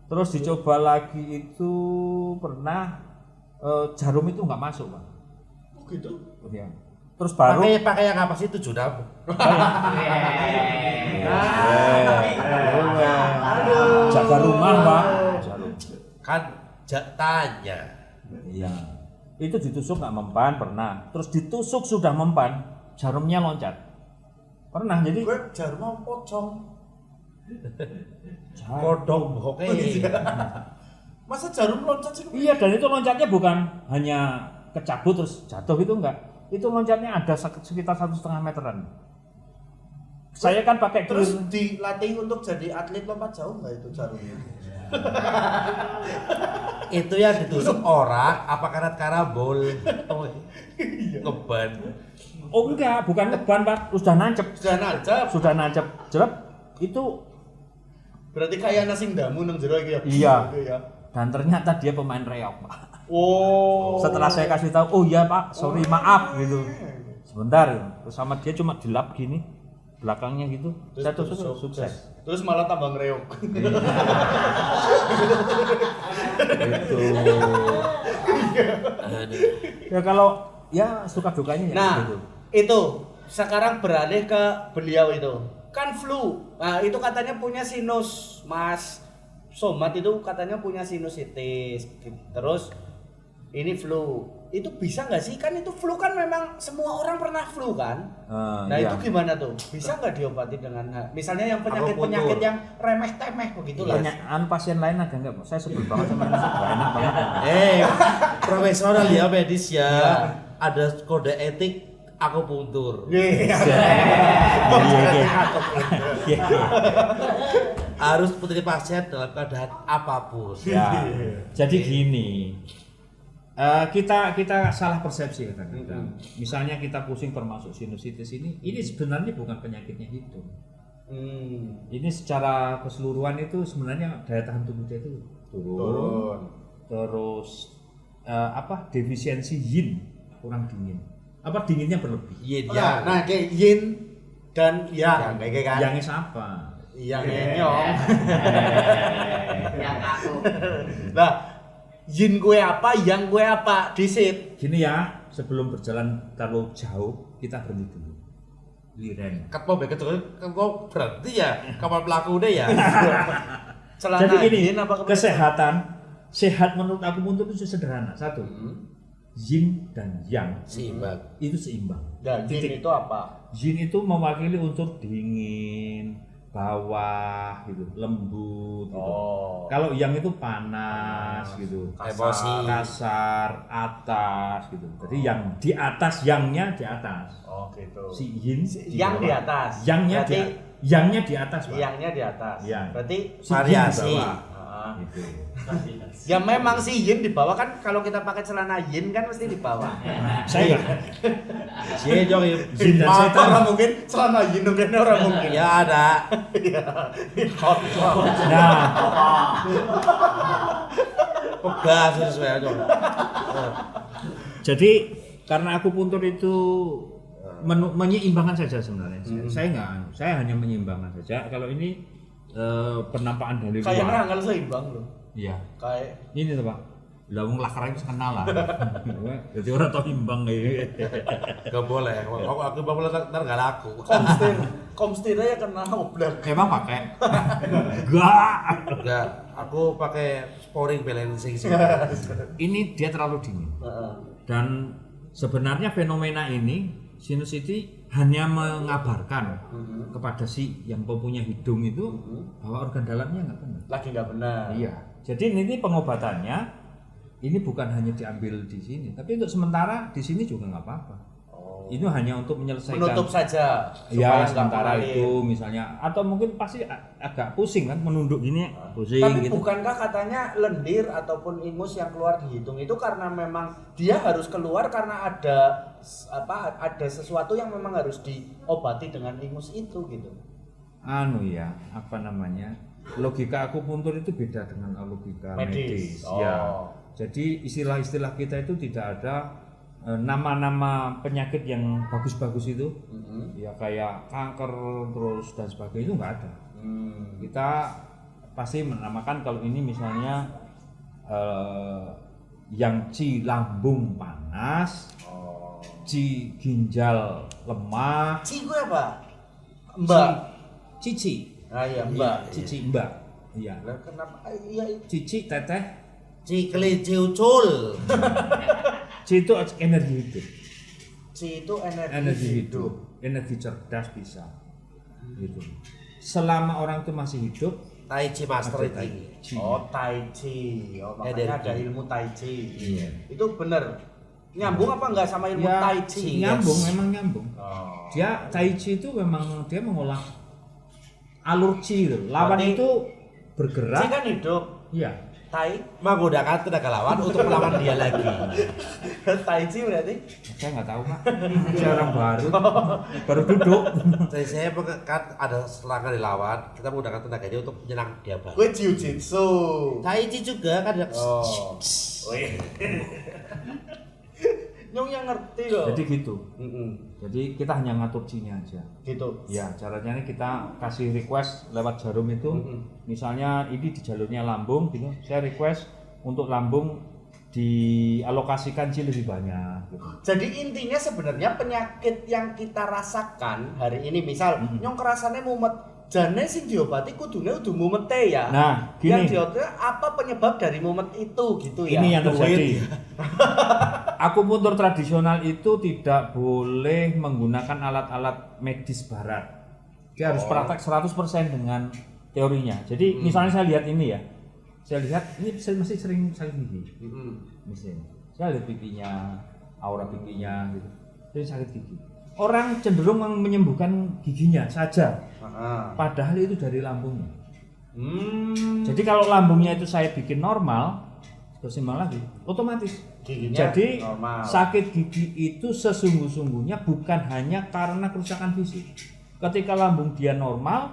Terus dicoba lagi itu pernah jarum itu nggak masuk, Pak. oh gitu. Ya. Terus baru Pakai yang apa sih 7 jam? jaga rumah, Pak. Jarum. Kan tanya. Iya. Itu ditusuk nggak mempan pernah. Terus ditusuk sudah mempan, jarumnya loncat. Pernah jadi Gue jarum mau pocong. Kodok oke. Masa jarum loncat sih? Iya, dan itu loncatnya bukan hanya kecabut terus jatuh itu enggak. Itu loncatnya ada sekitar 1,5 meteran. Saya kan pakai Terus gear. dilatih untuk jadi atlet lompat jauh nggak itu jarumnya? Itu yang ditusuk orang apa karat karambol? Ngeban. Oh enggak, bukan ngeban, Pak. Sudah nancep. Sudah nancap. Jelek. Itu Berarti kayak nasi damu nang jero iki ya. Iya. Gitu ya. dan ternyata dia pemain reok, Pak. Oh. Setelah saya kasih tahu, oh iya Pak, sorry maaf gitu. Sebentar, terus sama dia cuma dilap gini, belakangnya gitu. Terus Saya tusuk tusuk. sukses. Terus malah tambah ngereok. Gitu. Ya kalau ya suka dukanya ya Nah, gitu. itu sekarang beralih ke beliau itu. Kan flu. Nah, itu katanya punya sinus, Mas Somad itu katanya punya sinusitis. Terus ini flu. itu bisa nggak sih? Kan itu flu kan memang semua orang pernah flu kan? Nah iya. itu gimana tuh? Bisa nggak diobati dengan misalnya yang penyakit-penyakit yang remeh-temeh begitulah? Pasien lain ada nggak? Saya sebel banget sama ini, nggak enak banget. Profesional ya medis ya. Iya. Ada kode etik akupunktur. Iya. Harus putri pasien dalam keadaan apapun. Ya. Jadi gini. Kita salah persepsi kadang-kadang. Misalnya kita pusing termasuk sinusitis ini sebenarnya bukan penyakitnya itu. Ini secara keseluruhan itu sebenarnya daya tahan tubuh kita itu turun. Terus defisiensi yin, kurang dingin. Dinginnya berlebih. Yin Ya, nah kayak yin dan yang kayak kan. Yangnya siapa? Yang nyong. Yang aku. Nah, yin gue apa, yang gue apa, disit. Gini ya, sebelum berjalan terlalu jauh, kita berhenti dulu. Liren. Kepo berarti ya kapan pelakunya ya. Celana Jadi gini, yin apa kesehatan, sehat menurut aku untuk itu sederhana. Satu, yin dan yang Seimbang. itu seimbang. Dan yin itu apa? Yin itu mewakili unsur dingin, bawah gitu, lembut gitu. Kalau yang itu panas gitu, Emosi. kasar, atas gitu. Jadi yang di atas, yangnya di atas. Oh gitu. Si yin Yang bawah. di atas. Yangnya di atas, Pak. Yangnya di atas. Iya. Berarti Si yin Variasi. di bawah. ah, Gitu. ya memang sih yin di bawah kan kalau kita pakai celana yin kan mesti di bawah. Saya Yin jong. Yin dan Motor setan. orang mungkin celana yin mungkin orang mungkin. Ya ada. Nah, Pegas itu sesuai jong. jadi karena akupuntur itu menyeimbangkan saja sebenarnya. Saya hanya menyeimbangkan saja. Kalau ini penampakan dari Kayaknya luar. anggal seimbang loh. Iya. Kayak Ini tuh Pak. Lawung lakar itu kenal lah. Jadi orang tahu imbang kayak. Gak boleh. Aku boleh ntar gak laku. komstir aja kena oblak. Emang pakai? Enggak. Enggak. Aku pakai sporing balancing sih. Ini dia terlalu dingin. Dan sebenarnya fenomena ini sinusitis hanya mengabarkan kepada si yang mempunyai hidung itu bahwa organ dalamnya nggak benar. Lagi nggak benar. Iya. Jadi ini pengobatannya ini bukan hanya diambil di sini, tapi untuk sementara di sini juga nggak apa-apa. Ini hanya untuk menyelesaikan. Menutup saja. Ya supaya nggak sementara mengalir. itu misalnya, atau mungkin pasti agak pusing kan menunduk gini, pusing Tapi gitu. bukankah katanya lendir ataupun ingus yang keluar di hidung itu karena memang dia harus keluar karena ada ada sesuatu yang memang harus diobati dengan ingus itu gitu. Logika akupuntur itu beda dengan logika medis. Oh. Ya. Jadi istilah-istilah kita itu tidak ada nama-nama penyakit yang bagus-bagus itu. Ya kayak kanker terus dan sebagainya itu nggak ada. Kita pasti menamakan kalau ini misalnya yang ci lambung panas, ci ginjal lemah, Ci gue apa? Mbak. cici. Ah iya mbak. Cici mbak. Iya. Lah kenapa? Iya. Cici teteh. Kelinci ucul. C itu energi hidup. Ci itu Energi hidup. Energi cerdas bisa. Gitu. Selama orang itu masih hidup, Tai Chi Master ada itu. Chi. Oh Tai Chi. Oh makanya Energi. ada ilmu Tai Chi. Iya. Itu bener. Nyambung apa enggak sama ilmu Ya, Tai Chi? nyambung, memang nyambung. Oh. Dia Tai Chi itu memang dia mengolah alur Chi itu. Lawan Berarti- itu Chi bergerak. kan hidup. Iya. Tai Menggunakan tenaga lawan untuk melawan dia lagi. Tai Chi berarti Saya nggak tahu Pak. Saya orang baru duduk. Jadi saya kan ada serangan dilawan, kita menggunakan tenaganya untuk menyerang dia balik. gue jiu-jitsu. Tai Chi juga kan ada. Oh. Wih. Nyong yang ngerti loh. Jadi gitu. Mm-mm. Jadi kita hanya ngatur Chi-nya aja. Gitu. Ya, caranya ini kita kasih request lewat jarum itu. Misalnya ini di jalurnya lambung gitu. Saya request untuk lambung dialokasikan Chi lebih banyak gitu. Jadi intinya sebenarnya penyakit yang kita rasakan hari ini misal nyong kerasannya mumet jane sing diobati kudune udah mumete ya. Nah, yang gini. diobati apa penyebab dari mumet itu gitu ya. Ini yang terjadi. Akupuntur tradisional itu tidak boleh menggunakan alat-alat medis barat. Dia harus praktek 100% dengan teorinya. Jadi misalnya saya lihat ini ya. Saya lihat ini saya masih sering sakit gigi. Misalnya. Saya lihat pipinya, aura pipinya gitu. Sering sakit gigi. Orang cenderung menyembuhkan giginya saja. Padahal itu dari lambungnya. Jadi kalau lambungnya itu saya bikin normal, bersimbang lagi, otomatis. Giginya Jadi normal. sakit gigi itu sesungguh-sungguhnya bukan hanya karena kerusakan fisik. Ketika lambung dia normal,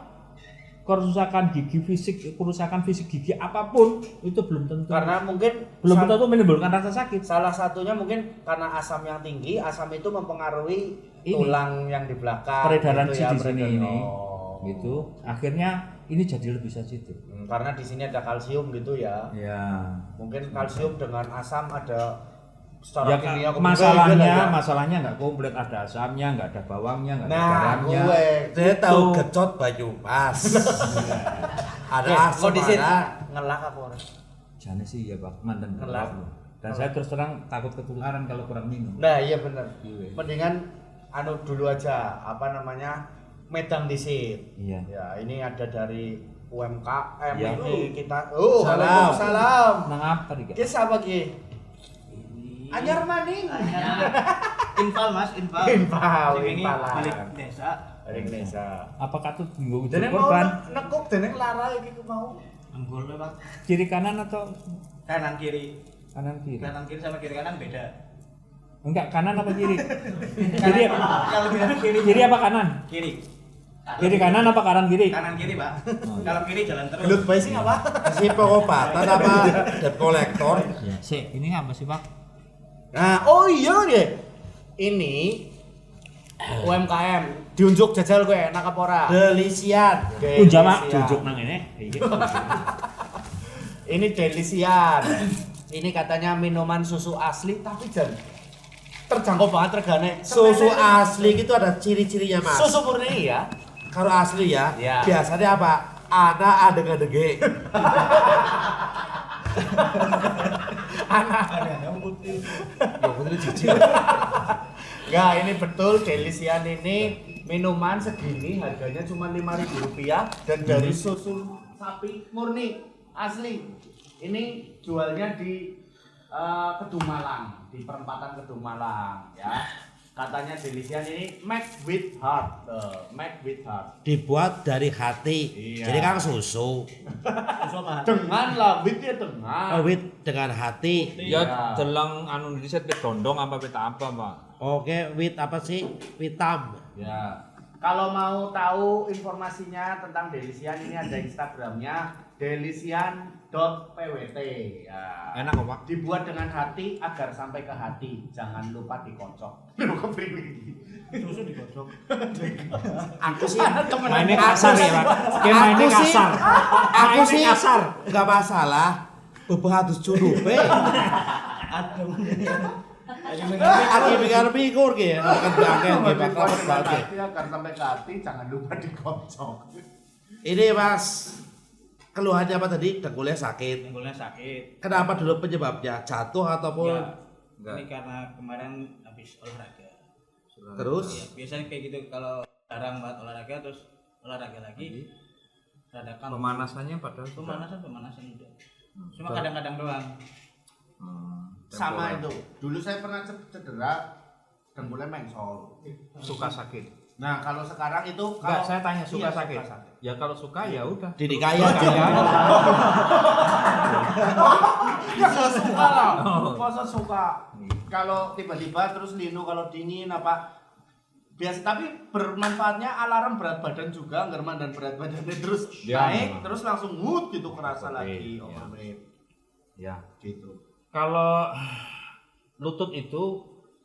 kerusakan gigi fisik, kerusakan fisik gigi apapun itu belum tentu. Karena mungkin tentu menimbulkan rasa sakit. salah satunya mungkin karena asam yang tinggi, asam itu mempengaruhi Ini. tulang yang di belakang. Peredaran gitu di sini peredaran. ini. Oh. Gitu. Akhirnya ini jadi lebih sensitif. Karena di sini ada kalsium gitu ya. Ya. Mungkin kalsium dengan asam ada Ya secara kimia masalahnya nggak komplit, ada asamnya, nggak ada bawangnya, nggak ada Nah, garamnya. gue Saya tahu gecot baju pas. Ada asam kondisi ada. ngelak aku. Jane sih ya Pak, mantan Ngelak. gelap. Dan saya terus terang takut ketularan kalau kurang minum. Nah, iya bener. Iya. Mendingan anu dulu aja, apa namanya? Medang disit. Iya. Ya, ini ada dari UMKM Ya. ini kita. Salam. Waalaikumsalam. Nang apa nih? Ki siapa ki? Anyar maning. Infal mas, infal. Infal, Sing ini infalan. balik desa. Dari Indonesia. Apa katut minggu itu Dene mau korban? nekuk dene lara iki ku mau. Anggul pak. Kiri kanan atau Kanan kiri. kanan kiri? Kanan kiri sama kiri kanan beda. Enggak, kanan apa kiri? Kanan, Kiri yang lebih dari kiri. kiri apa kanan? Kiri. Kiri kanan apa kanan kiri? Kanan kiri pak. Kalau kiri jalan terus. Gelut bae sing apa? Si pengobatan apa debt kolektor? Ya, sih, ini apa sih, Pak? Nah, oh iya deh. Ini UMKM diunjuk jajal kowe enak apa ora? Delisian. Unjama Delisian. jujuk nang ini. Iki. Ini Delisian. Ini katanya minuman susu asli tapi jan terjangkau banget regane. Susu asli itu ada ciri-cirinya mas. Susu murni ya. Kalau asli ya, Ya. biasanya apa? Anak adeg-adege. Ada putih. Ya putri jijik. Enggak, ini betul Delisian ini minuman segini harganya cuma Rp5.000 dan dari susu sapi murni asli. Ini jualnya di Kedumalang, di perempatan Kedumalang ya. Katanya Delisian ini make with heart, make with heart. Dibuat dari hati. Iya. Jadi kan susu. Dengan lah, with ya dengan. Wit dengan hati. Ya delang anu riset wit dondong apa wit apa, Pak? Oke, wit apa sih? Witam. Ya. Kalau mau tahu informasinya tentang Delisian ini ada Instagramnya delisian.pwt. Ya. Enak kok, Pak. Dibuat dengan hati agar sampai ke hati. Jangan lupa dikocok. Susu dikocok. Aku sih Mainnya kasar ya, Pak. Kayak mainnya Aku sih- kasar. aku Mainnya sih kasar. nggak masalah. Bebatus curupe. Aki pikir-pikir ki, akan bangkel ki bakal Dibuat dengan banget. hati agar sampai ke hati. Jangan lupa dikocok. Ini Mas, keluhannya apa tadi? Dengkulnya sakit. Dengkulnya sakit. Kenapa dulu penyebabnya? Jatuh ataupun Ya, ini karena kemarin habis olahraga. terus? Ya, biasanya kayak gitu kalau jarang banget olahraga terus olahraga lagi. Dadakan. Pemanasannya padahal Pemanasan udah. Cuma kadang-kadang doang. Sama itu. Dulu saya pernah cedera dengkulnya mengsol. suka sakit. Nah, kalau sekarang itu Enggak, kalau saya tanya suka Iya, sakit. suka sakit. Ya kalau suka ya udah. Dinikahi Suka aja. ya. Masa suka lah. Masa suka. Kalau tiba-tiba terus linu kalau dingin apa biasa tapi bermanfaatnya alarm berat badan juga ngerman dan berat badannya terus Ya. naik terus langsung mood gitu kerasa Oke, lagi ya. overweight Ya. gitu. Kalau lutut itu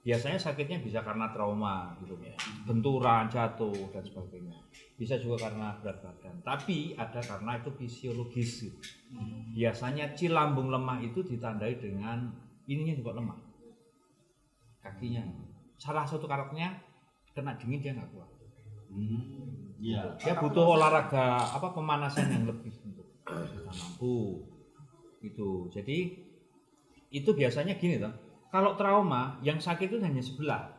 biasanya sakitnya bisa karena trauma gitu ya, benturan, jatuh dan sebagainya. Bisa juga karena berat badan. Tapi ada karena itu fisiologis. Gitu. Biasanya lambung lemah itu ditandai dengan ininya juga lemah. Kakinya. Salah satu karakternya kena dingin dia nggak kuat. Iya. Dia butuh olahraga pemanasan yang lebih untuk mampu itu. Jadi itu biasanya gini toh. Kalau trauma yang sakit itu hanya sebelah.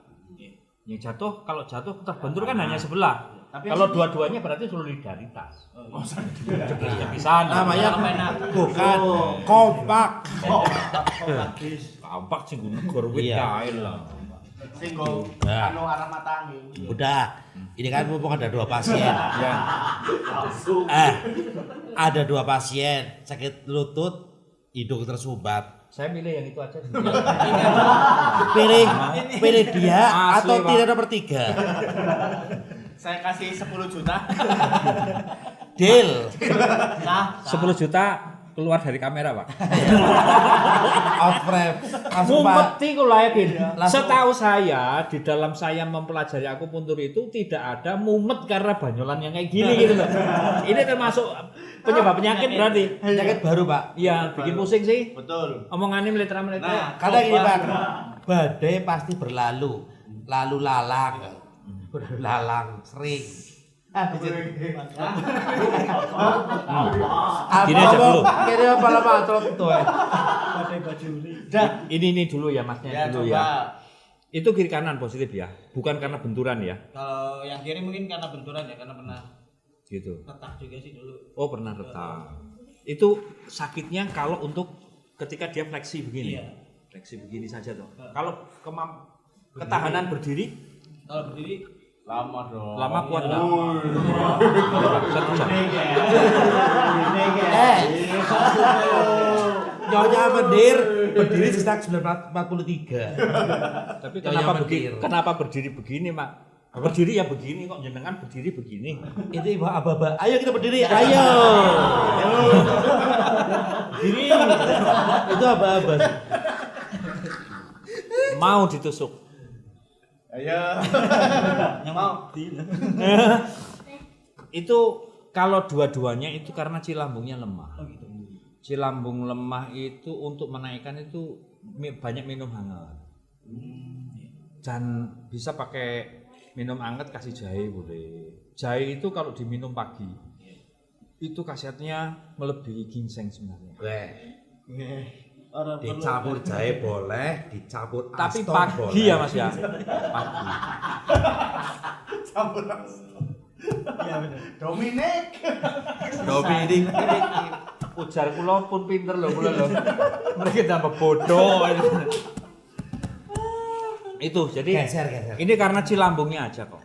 Yang jatuh kalau jatuh terbentur kan hanya sebelah. Tapi kalau dua-duanya berarti solidaritas. Bisa namanya bukan kompak. Kompak sing negor wit kae lah. Sing go Nah. anu arah matangi. Udah, ini kan mumpung ada 2 pasien. Ya. Ada 2 pasien sakit lutut, hidung tersumbat. Saya milih yang itu aja. Pilih dia Asli, atau Pak. tidak nomor 3. Saya kasih 10 juta. Deal. Nah, 10 juta keluar dari kamera, Pak. Out frame. Langsung Pak. Mumeti kula yakin. Langsung. Setahu saya di dalam saya mempelajari akupuntur itu tidak ada mumet karena banyolan yang kayak gini gitu loh. Ini termasuk penyebab penyakit berarti. Penyakit baru, Pak. Iya, bikin pusing sih. betul. Omongannya melitra-melitra. Nah, Karena gini, Pak. Badai pasti berlalu. Lalu lalang. Berlalu lalang sering. Gini aja dulu. Kira apa lama trot tuh. Ini dulu ya Masnya Ya, dulu coba. ya. Itu kiri kanan positif ya, bukan karena benturan ya. Kalau yang kiri mungkin karena benturan ya, karena pernah Gitu. retak juga sih dulu. Oh pernah retak. Itu sakitnya kalau untuk ketika dia fleksi begini. Iya. Fleksi begini saja tuh. Kalau ketahanan berdiri Kalau berdiri Lama dong. lama kuat nggak? 1 jam. Nyonya berdiri sejak 1943. Tapi Nyonya kenapa berdiri begini, Mak? Berdiri ya begini kok, jenengan berdiri begini. Itu ibu aba-aba. Ayo kita berdiri. Ayo. Berdiri. Itu aba-aba. Mau ditusuk. Ayo. yang mau Itu kalau dua-duanya itu karena cilambungnya lemah. oh gitu. Cilambung lemah itu untuk menaikkan itu banyak minum hangat. Dan bisa pakai minum hangat kasih jahe boleh. Jahe itu kalau diminum pagi itu khasiatnya melebihi ginseng sebenarnya. Dicampur jahe boleh, dicampur Tapi aston pagi boleh. ya Mas ya. Pagi. Campur Iya benar. Dominic. Dominic. Ujar kula pun pinter lho kula lho. Mereka tambah bodoh. Itu jadi Geser. ini karena cilambungnya aja kok.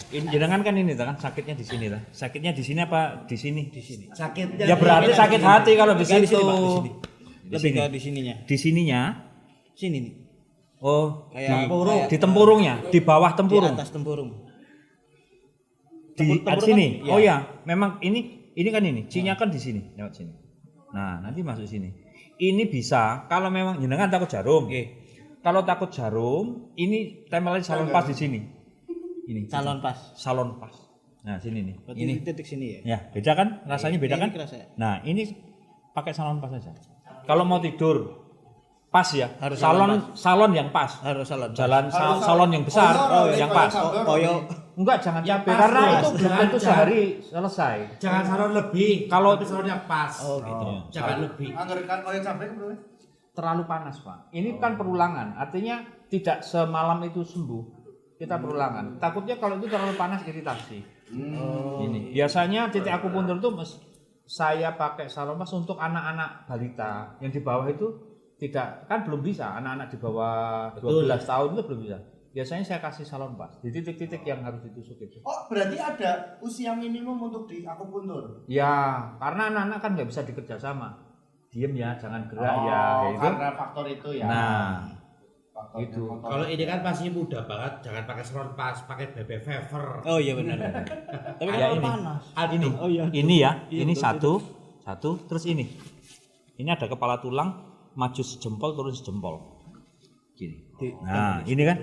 Ini jenengan kan ini kan sakitnya di sini lah. Sakitnya di sini apa di sini? Di sini. Sakitnya Ya berarti sakit hati kalau di situ. Di sini, Pak, di sini. Di Lebih sini. ke di sininya. Di sininya. Sini nih. Oh, Kayak di tempurungnya, di bawah Di tempurung. atas tempurung. Di Tempurung sini. kan? Iya. Oh ya, memang ini kan ini. C-nya kan di sini, lewat sini. Nah, nanti masuk sini. Ini bisa kalau memang jenengan takut jarum. Kalau takut jarum, ini tempelnya salon pas di sini. Ini Salon pas. salon pas. Nah, sini nih. Berarti Ini. titik sini ya. Ya, beda kan? Rasanya beda Ini kan? kerasa ya? Nah, ini pakai salon pas saja. Kalau mau tidur pas ya, Harus salon yang pas. Harus salon. Jalan salon yang besar, yang pas. Koyo Enggak, jangan Yang capek pas karena tuh, itu belum jangan- tentu sehari selesai. Jangan salon lebih. Kalau- tapi salon yang pas. Oh gitu. Jangan lebih. Angger kan koyo sampai bro. Terlalu panas, Pak. Ini kan perulangan, artinya tidak semalam itu sembuh. Kita perulangan. Takutnya kalau itu terlalu panas iritasi. Ini. Biasanya titik akupuntur itu saya pakai salon pas untuk anak-anak balita yang di bawah itu tidak kan belum bisa, anak-anak di bawah 12 tahun itu belum bisa. Biasanya saya kasih salon pas di titik-titik yang harus ditusuk itu. Oh, berarti ada usia minimum untuk di akupuntur. Ya, karena anak-anak kan nggak bisa dikerja sama. Diem ya, jangan gerak ya, kayak gitu. Karena faktor itu ya. Nah, Faktor itu. motor. Kalau ini kan pasti mudah banget, jangan pakai salon pas, pakai BB fever. Oh iya benar. Tapi kan Ya, kalau ini. panas. Ini, Oh iya. ini ya, Iya, ini betul, satu, terus ini. Ini ada kepala tulang, maju sejempol, turun sejempol. Gini. Nah, ini kan,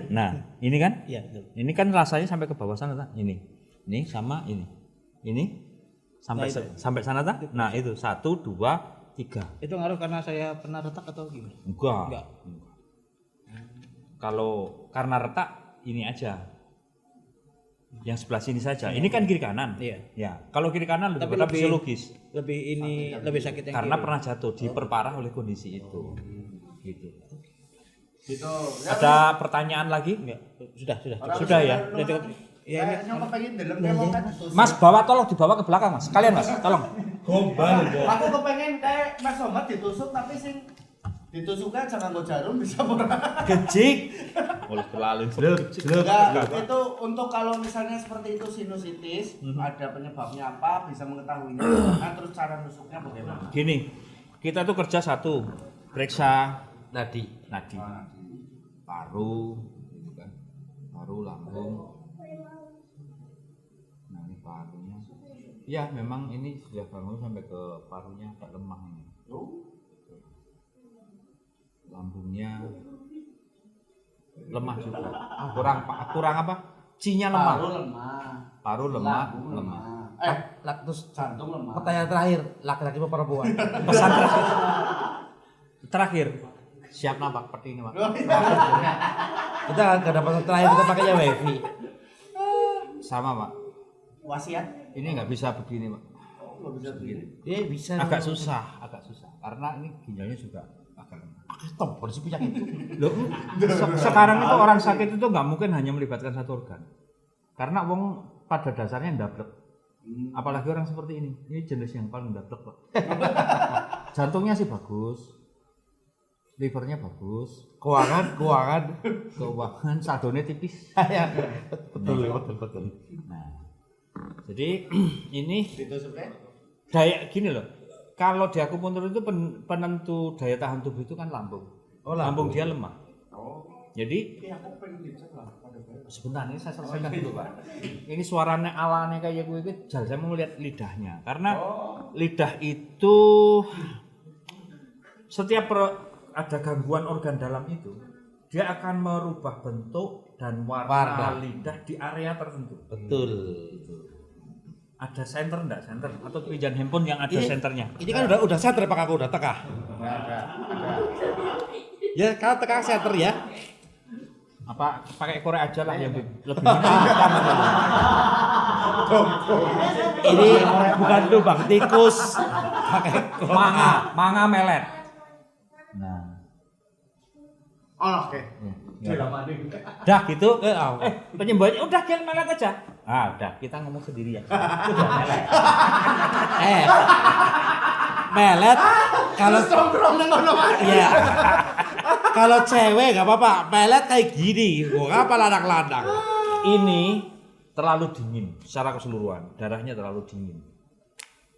ini kan, Iya, betul. ini kan rasanya sampai ke bawah sana, tak? Ini sama ini sampai Nah, itu. sampai sana, tak? Nah itu 1, 2, 3. Itu ngaruh karena saya pernah retak atau gimana? Enggak. Kalau karena retak ini aja. Yang sebelah sini saja. Ini kan kiri kanan. Iya. Ya, kalau kiri kanan Tapi lebih lebih fisiologis. lebih ini lebih sakit yang Karena kiri. pernah jatuh, diperparah oleh kondisi itu. Gitu. Gitu. Ada pertanyaan lagi? Enggak. Sudah. Sudah ya. Sudah cukup. Ya ini Kayaknya kepengen dalamnya mau kan ditusuk. Mas tolong dibawa ke belakang, Mas. Kalian, Mas, tolong. Gombal kok. Aku kepengen kayak Mas Somad ditusuk tapi sing ditusuknya jangan nggo jarum bisa ora. Gejik. Oleh terlalu. Enggak, itu untuk kalau misalnya seperti itu sinusitis, ada penyebabnya apa, bisa mengetahuinya. Nah, terus cara nusuknya bagaimana? Gini, kita tuh kerja satu, periksa Nadi. nadi, paru, gitu kan, paru, lambung. Nah ini parunya, ya memang ini sudah bangun sampai ke parunya agak lemah ini. Lambungnya lemah juga, kurang apa? C-nya lemah. Paru lemah, lemah. Terus Jantung lemah. pertanyaan terakhir, laki-laki apa perempuan? Pesan terakhir, siap nampak seperti ini, Pak. Kita nggak dapat pesan terakhir, kita pakainya wifi. Sama, Pak. Wasiat? Ini nggak bisa begini, Pak. Nggak bisa begini. Dia bisa. Agak susah, karena ini ginjalnya juga agak lemah. Tompol sih punya itu. Loh, sekarang itu orang sakit itu nggak mungkin hanya melibatkan satu organ, karena wong pada dasarnya ndablek. Apalagi orang seperti ini jenis yang paling ndablek, Pak. Jantungnya sih bagus, livernya bagus, Keuangan. saldone tipis. Ya, betul. Nah, jadi ini Ditusuknya? daya gini loh. Kalau di akupuntur itu penentu daya tahan tubuh itu kan lambung. Oh, Lambung dia lemah. Oh. Jadi Iya, aku pengen dicek lah. sebentar ini saya selesaikan dulu, Pak. Ini suaranya alane kayak gue itu, saya mau lihat lidahnya. Karena lidah itu setiap ada gangguan organ dalam itu, dia akan merubah bentuk dan warna lidah di area tertentu. Betul. Ada senter enggak? Senter atau pinjam handphone yang ada senternya? Ini kan udah center Pak, aku udah tengah. Ya, kalau tengah center ya. Apa pakai korek aja lah yang lebih nyaman. Ini bukan lubang tikus. Pakai manga melet. Nah, Oh, oke. dah gitu. oh. Penyembuhannya udah kian melet aja. Udah kita ngomong sendiri ya. Udah melet. Melet kalau Songkrong nang ngono Mas. iya. Kalau cewek nggak apa-apa, melet kayak gini. Gua apa ladang-ladang. Ini terlalu dingin secara keseluruhan, darahnya terlalu dingin.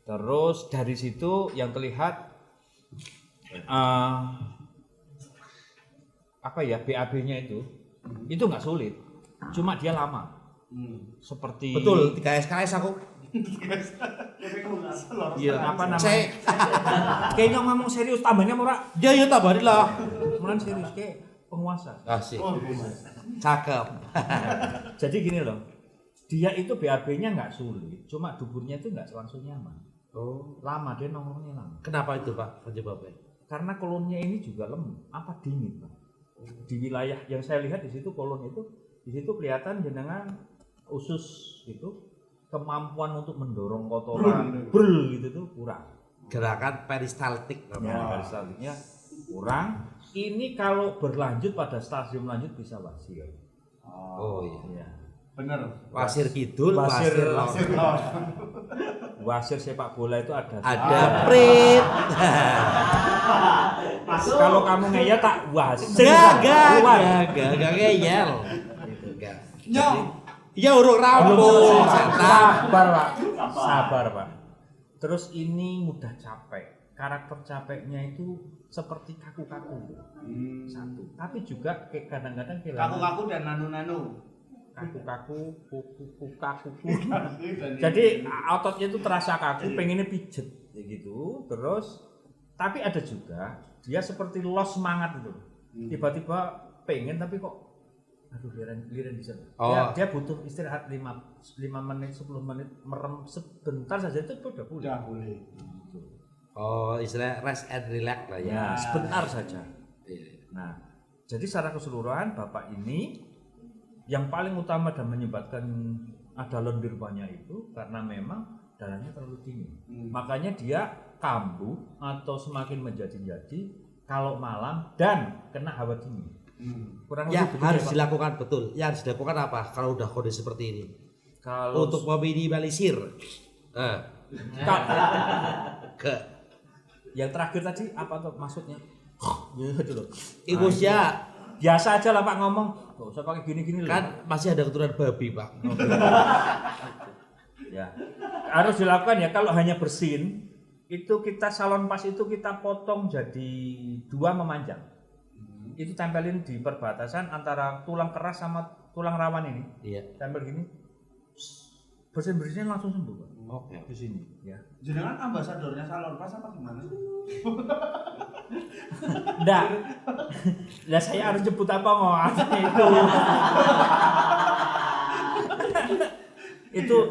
Terus dari situ yang terlihat apa ya, BAB-nya itu nggak sulit, cuma dia lama. Seperti Betul, 3 SKS aku. Iya, apa namanya? Saya Kayaknya ngomong serius, tambahnya murah. ya tambahin lah. Kemudian serius kayak penguasa. Asik. Cakep. Jadi gini loh, dia itu BAB-nya nggak sulit, cuma duburnya itu nggak langsung nyaman. Oh, Lama, dia nongkrongnya lama. kenapa itu Pak penyebabnya? Karena kolonnya ini juga dingin, Pak. Di wilayah yang saya lihat di situ kolon itu, di situ kelihatan jenengan usus itu kemampuan untuk mendorong kotoran gitu tuh kurang. Gerakan peristaltik Ya, namanya. peristaltiknya kurang. Ini kalau berlanjut pada stadium lanjut bisa wasir. Oh iya. Ya. Bener. Wasir kidul, Wasir wasir lor. Wasit sepak bola itu ada. ada prit. Kalau kamu ngeyel tak wasit. Gak ngeyel. Gitu. Nyong. Ya urung rampung. Sabar, Pak. Sabar, Pak. Terus ini mudah capek. Karakter capeknya itu seperti kaku-kaku. Satu. Tapi juga kadang-kadang Kaku-kaku dan nanu-nanu. kaku-kaku, kuku-kaku. Jadi ototnya itu terasa kaku, pengennya pijet gitu. Terus tapi ada juga dia seperti los semangat itu. Tiba-tiba pengen tapi kok aduh liran bisa. Dia butuh istirahat 5 menit, 10 menit, merem sebentar saja itu udah boleh. Udah boleh. Oh, istilahnya rest and relax lah ya. Ya, sebentar saja. Nah, jadi secara keseluruhan Bapak ini yang paling utama dan menyebabkan ada lendirnya itu karena memang darahnya terlalu dingin. Makanya dia kambuh atau semakin menjadi-jadi kalau malam dan kena hawa dingin. Kurang Ya lebih begitu harus ya, Pak. dilakukan betul. Yang harus dilakukan apa kalau udah kondisi seperti ini? Kalau Untuk meminimalisir. Nah, ke yang terakhir tadi apa tuh maksudnya? Ya itu loh. Inggrisnya Biasa aja lah Pak ngomong. Gak usah pakai gini-gini loh. kan masih ada keturunan babi Pak. Ya. Harus dilakukan ya kalau hanya bersin itu kita salon pas itu kita potong jadi 2 memanjang. Itu tempelin di perbatasan antara tulang keras sama tulang rawan ini. Iya. Tempel gini. Bersin-bersin langsung sembuh Pak. Oke. Di sini ya. Jenengan ambasadornya salon pas apa gimana? Enggak. Lah saya harus jemput apa itu.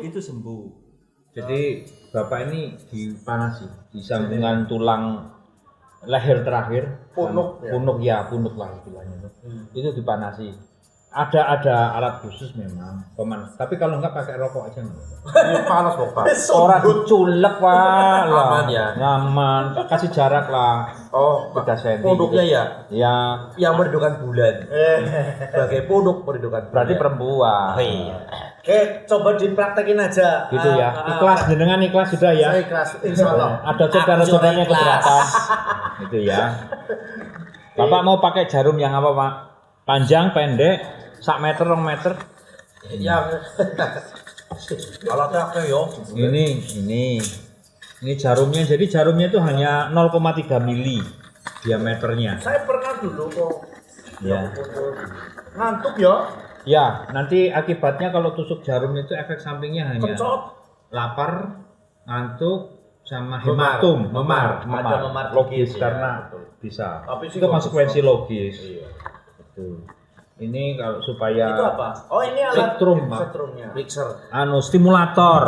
itu sembuh. Jadi Bapak ini dipanasi di sambungan tulang leher terakhir, Punuk ya? punuk lah istilahnya. Itu dipanasi. Ada alat khusus memang pemanas. Tapi kalau enggak pakai rokok aja enggak. Panas kok Pak. Orang diculek Pak. Lah. Aman ya? Nyaman. Kasih jarak lah. Oh, 3 cm. punduknya ya Ya, yang merindukan bulan. Sebagai punduk merindukan. berarti bulan. perempuan. Oh, iya. Coba dipraktekin aja. Gitu ya. Ikhlas jenengan ikhlas sudah ya. Saya ikhlas, insya Allah. Ada saudara-saudaranya ikhlas. keberatan. Gitu ya. Bapak mau pakai jarum yang apa, Pak? Panjang, pendek, 1 meter, 2 meter. Yang kalau aku yo. Ini jarumnya. Jadi jarumnya itu hanya 0,3 mili diameternya. Saya pernah dulu kok Ya. ngantuk ya, Ya, nanti akibatnya kalau tusuk jarum itu efek sampingnya hanya kencot. lapar, ngantuk, sama Memar. hematum, Memar. Ada memar logis dikit, ya, karena betul. bisa. Tapi sih Itu bagus, konsekuensi Bang. logis. Iya. Itu. Ini kalau supaya Itu apa? Oh ini alat Setrum, Pak. setrumnya. Mixer. stimulator.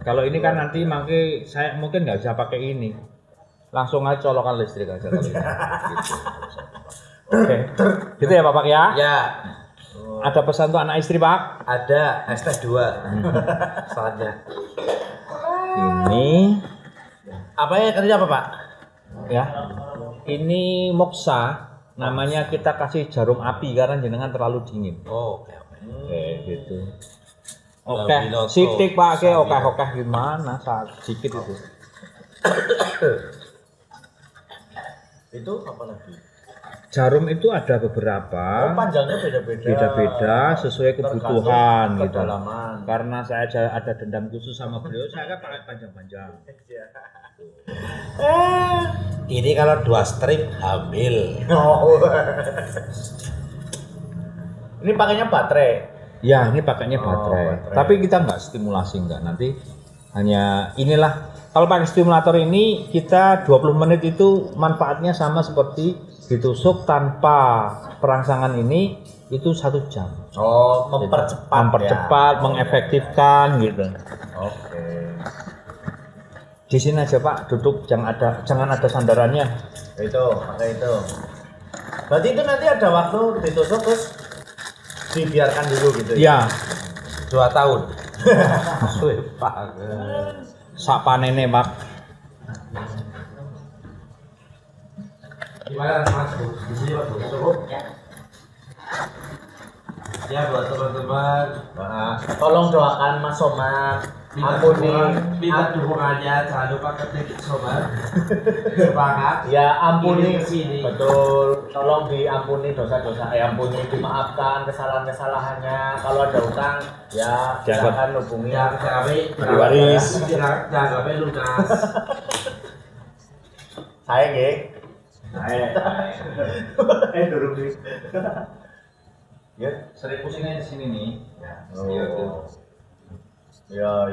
Kalau ini kan nanti makanya saya mungkin nggak bisa pakai ini. Langsung aja colokan listrik aja kalau ini. Gitu. Oke. Gitu ya Bapak ya. Ya, Ada pesan untuk anak istri Pak? ada ST2. Saatnya. Ini Apa ya kerja apa Pak? ya. Ini moksa. Namanya kita kasih jarum api karena jenengan terlalu dingin. Oh, oke. Oke, gitu. Oke, Labiloto. sitik Pak, oke gimana? Sedikit itu. Itu apa lagi? Jarum itu ada beberapa. Panjangnya beda-beda. Beda-beda sesuai kebutuhan gitu. Kedalaman. Karena saya ada dendam khusus sama beliau, saya kan pakai panjang-panjang. Ini kalau 2 strip hamil. Oh. Ini pakainya baterai. Ya, ini pakainya baterai. baterai. Tapi kita nggak stimulasi nggak nanti hanya inilah. Kalau pakai stimulator ini kita 20 menit itu manfaatnya sama seperti ditusuk tanpa perangsangan ini itu 1 jam. Oh, mempercepat. Mengefektifkan gitu. Oke. Di sini aja Pak, duduk jangan ada sandarannya. Itu, pakai itu. Berarti itu nanti ada waktu ditusuk terus dibiarkan dulu gitu ya. Ya, 2 tahun. Suwe Pak. sak panene Pak. Gimana Mas? Di sini Pak cukup? Ya buat teman-teman. Nah, tolong doakan Mas Somad. Minta dukungannya, jangan lupa ketik sobat. Semangat. Ya ampuni Ini kesini. betul. Tolong diampuni dosa-dosa. Ampuni, dimaafkan kesalahan-kesalahannya. Kalau ada utang, ya silakan hubungi. Jangan sampai Diwaris. Jangan sampai lunas. Saya nggih. Saya. Durung di. Ya. Sering pusingnya di sini nih. Oh. Ya.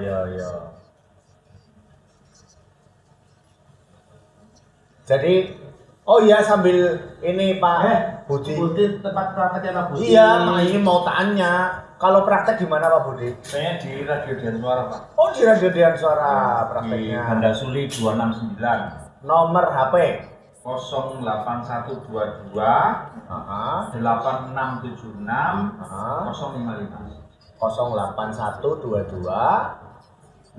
Jadi, oh iya sambil ini Pak Budi. Tempat prakteknya Pak Budi. Iya, ini mau tanya. Kalau praktek gimana Pak Budi? Saya di Radio Dian Suara Pak. Oh di Radio Dian Suara Di prakteknya. Banda Suli 269 Nomor HP. 08122 Aha. 8676 Aha. 055. 08122 8676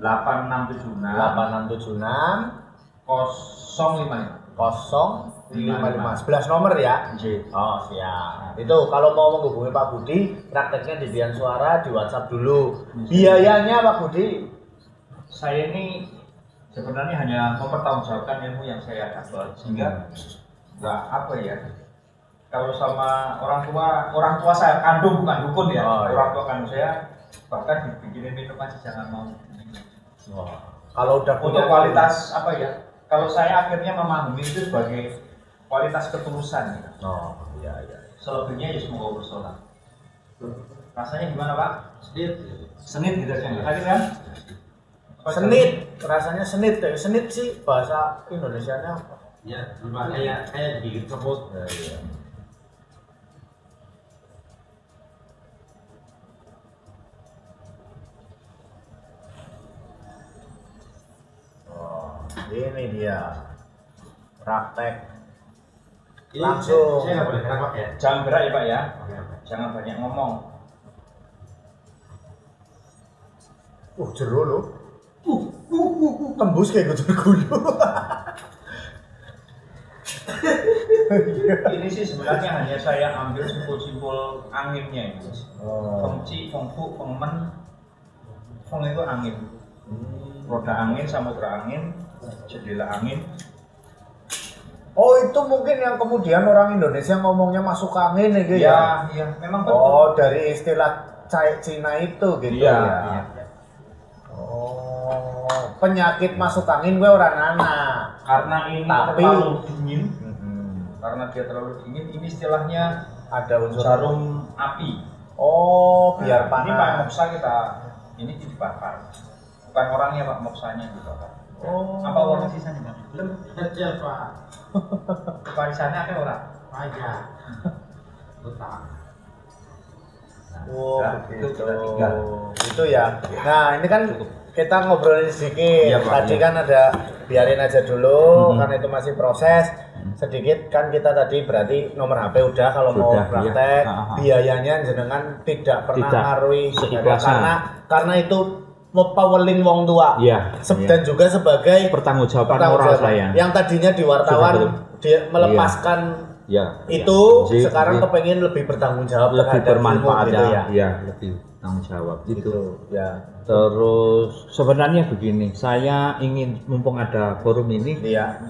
8676 055. 055 11 nomor ya. Oh siap. Itu kalau mau menghubungi Pak Budi, prakteknya di Dian Suara di WhatsApp dulu. Biayanya Pak Budi? Saya ini sebenarnya hanya mempertanggungjawabkan ilmu yang saya dapat, sehingga nggak apa ya. Kalau sama orang tua saya kandung bukan dukun ya. Oh, iya. Orang tua kandung saya bahkan dibikinin minum aja jangan mau. Kalau udah Untuk kualitas apa ya? Kalau saya akhirnya memahami itu sebagai kualitas ketulusan. Ya. Oh iya. Selebihnya ya semoga bersolat. Rasanya gimana Pak? Senit gitu kan? Kan? Senit, rasanya senit. Senit sih bahasa Indonesianya apa? Ya, kayak digigit semut. Ya, iya. Oh, ini dia praktek langsung. Saya nggak boleh tangkap ya. Jangan gerak ya Pak ya. Oke. Jangan banyak ngomong. Jero lho. Tembus kayak gitu gulu. Ini sih sebenarnya hanya saya ambil simpul-simpul anginnya itu. Fengci, fengfu, fengmen. Feng itu angin. Roda angin, samudra angin, jendela angin. Oh itu mungkin yang kemudian orang Indonesia ngomongnya masuk angin gitu ya? Iya, memang betul. Oh dari istilah Cina itu gitu Iya, ya? iya. Oh penyakit masuk angin gue orang anak. Karena ini Tapi- terlalu dingin. Karena dia terlalu dingin, ini istilahnya Ada unsur. jarum api. Oh biar Nah, ini Pak panas. moksa ini dibakar. Bukan orangnya Pak, moksanya dibakar. Oh. Apa uang sisanya Pak? Kecil Pak. Warisannya apa orang? Aja. Utang. Oh Nah, begitu. itu kita tinggal. Itu ya. Nah ini kan kita ngobrolin sedikit. Iya, Pak, Tadi iya. kan ada biarin aja dulu Mhm. karena itu masih proses. Sedikit kan kita tadi berarti nomor HP udah kalau mau Sudah, praktek iya. Ha, ha. biayanya jenengan tidak pernah Tidak. ngaruhi Seikhlasnya. karena itu peweling wong tua. Iya. Dan juga sebagai Pertanggungjawaban pertanggungjawaban. moral saya. Yang tadinya di wartawan Sudah, dia melepaskan Ya. itu Jadi- sekarang jadi kepengen lebih bertanggung jawab lebih terhadap bermanfaat ilmu gitu ya. Iya, lebih tanggung jawab gitu. Gitu, ya. Terus sebenarnya begini, saya ingin mumpung ada forum ini Iya.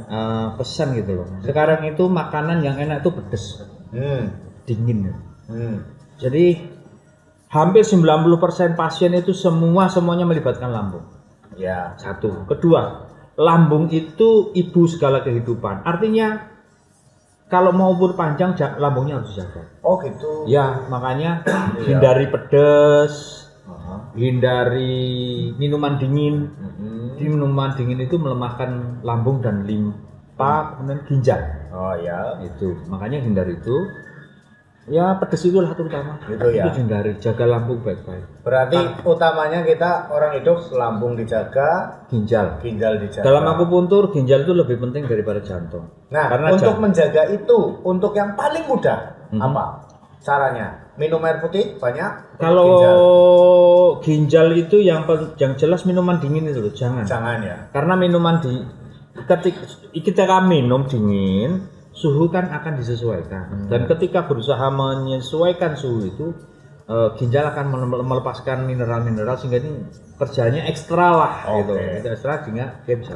pesan gitu loh. Sekarang itu makanan yang enak itu pedes, dingin. Hmm. Jadi hampir 90% pasien itu semuanya melibatkan lambung. Ya. Satu. Kedua, lambung itu ibu segala kehidupan. Artinya kalau mau umur panjang lambungnya harus dijaga. Oh gitu. Ya, makanya hindari pedas, Aha. hindari minuman dingin. Mhm. Jadi minuman dingin itu melemahkan lambung dan limpa, kemudian ginjal. Oh ya. Itu. Makanya hindari itu. Ya, pedas itulah terutama. Gitu ya. Itu hindari, jaga lambung baik-baik. Berarti utamanya kita orang hidup lambung dijaga, Ginjal. ginjal dijaga. Dalam akupuntur ginjal itu lebih penting daripada jantung. Nah, Karena untuk menjaga itu, untuk yang paling mudah apa caranya? Minum air putih banyak. kalau ginjal. ginjal itu yang jelas minuman dingin itu loh, jangan. Jangan ya. Karena minuman ketika minum dingin, suhu kan akan disesuaikan. Dan ketika berusaha menyesuaikan suhu itu, ginjal akan melepaskan mineral-mineral sehingga ini kerjanya ekstra lah gitu. Oke. Itu ekstra sehingga dia bisa.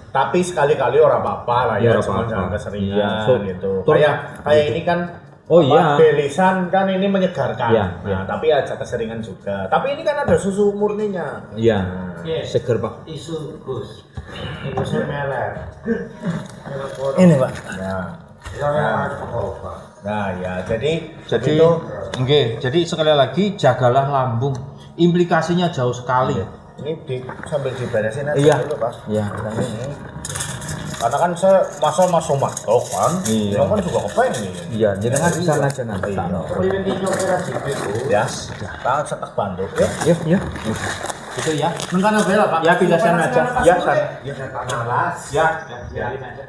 Tapi sekali-kali orang apa-apa lah Ya, ya, ora cuma apa-apa. jangan keseringan Iya, so, gitu. tur- Kayak ini kan Oh, apa, iya. Belisan kan ini menyegarkan. Iya, Nah, iya. tapi ada keseringan juga. Tapi ini kan ada susu murninya. Iya. Iya. Seger Pak. Isu Gus. Isu meler. Ini Pak. Oh, Nah ya, jadi Jadi, itu jadi sekali lagi jagalah lambung. Implikasinya jauh sekali. ini sambil diberesin aja Iya. dulu Pak. Iya. Dan ini. Karena kan saya masuk kan, Iya. kan juga kepengen. Iya, jenengan di sana aja nanti. Iya. Priwintinyo kira jitu. Ya, tak setak bantu. Ya, Ya. Itu ya. nengkan bela Pak. Ya pindah sana aja. Ya, sana. Ya saya tak malas. Ya, biarin aja.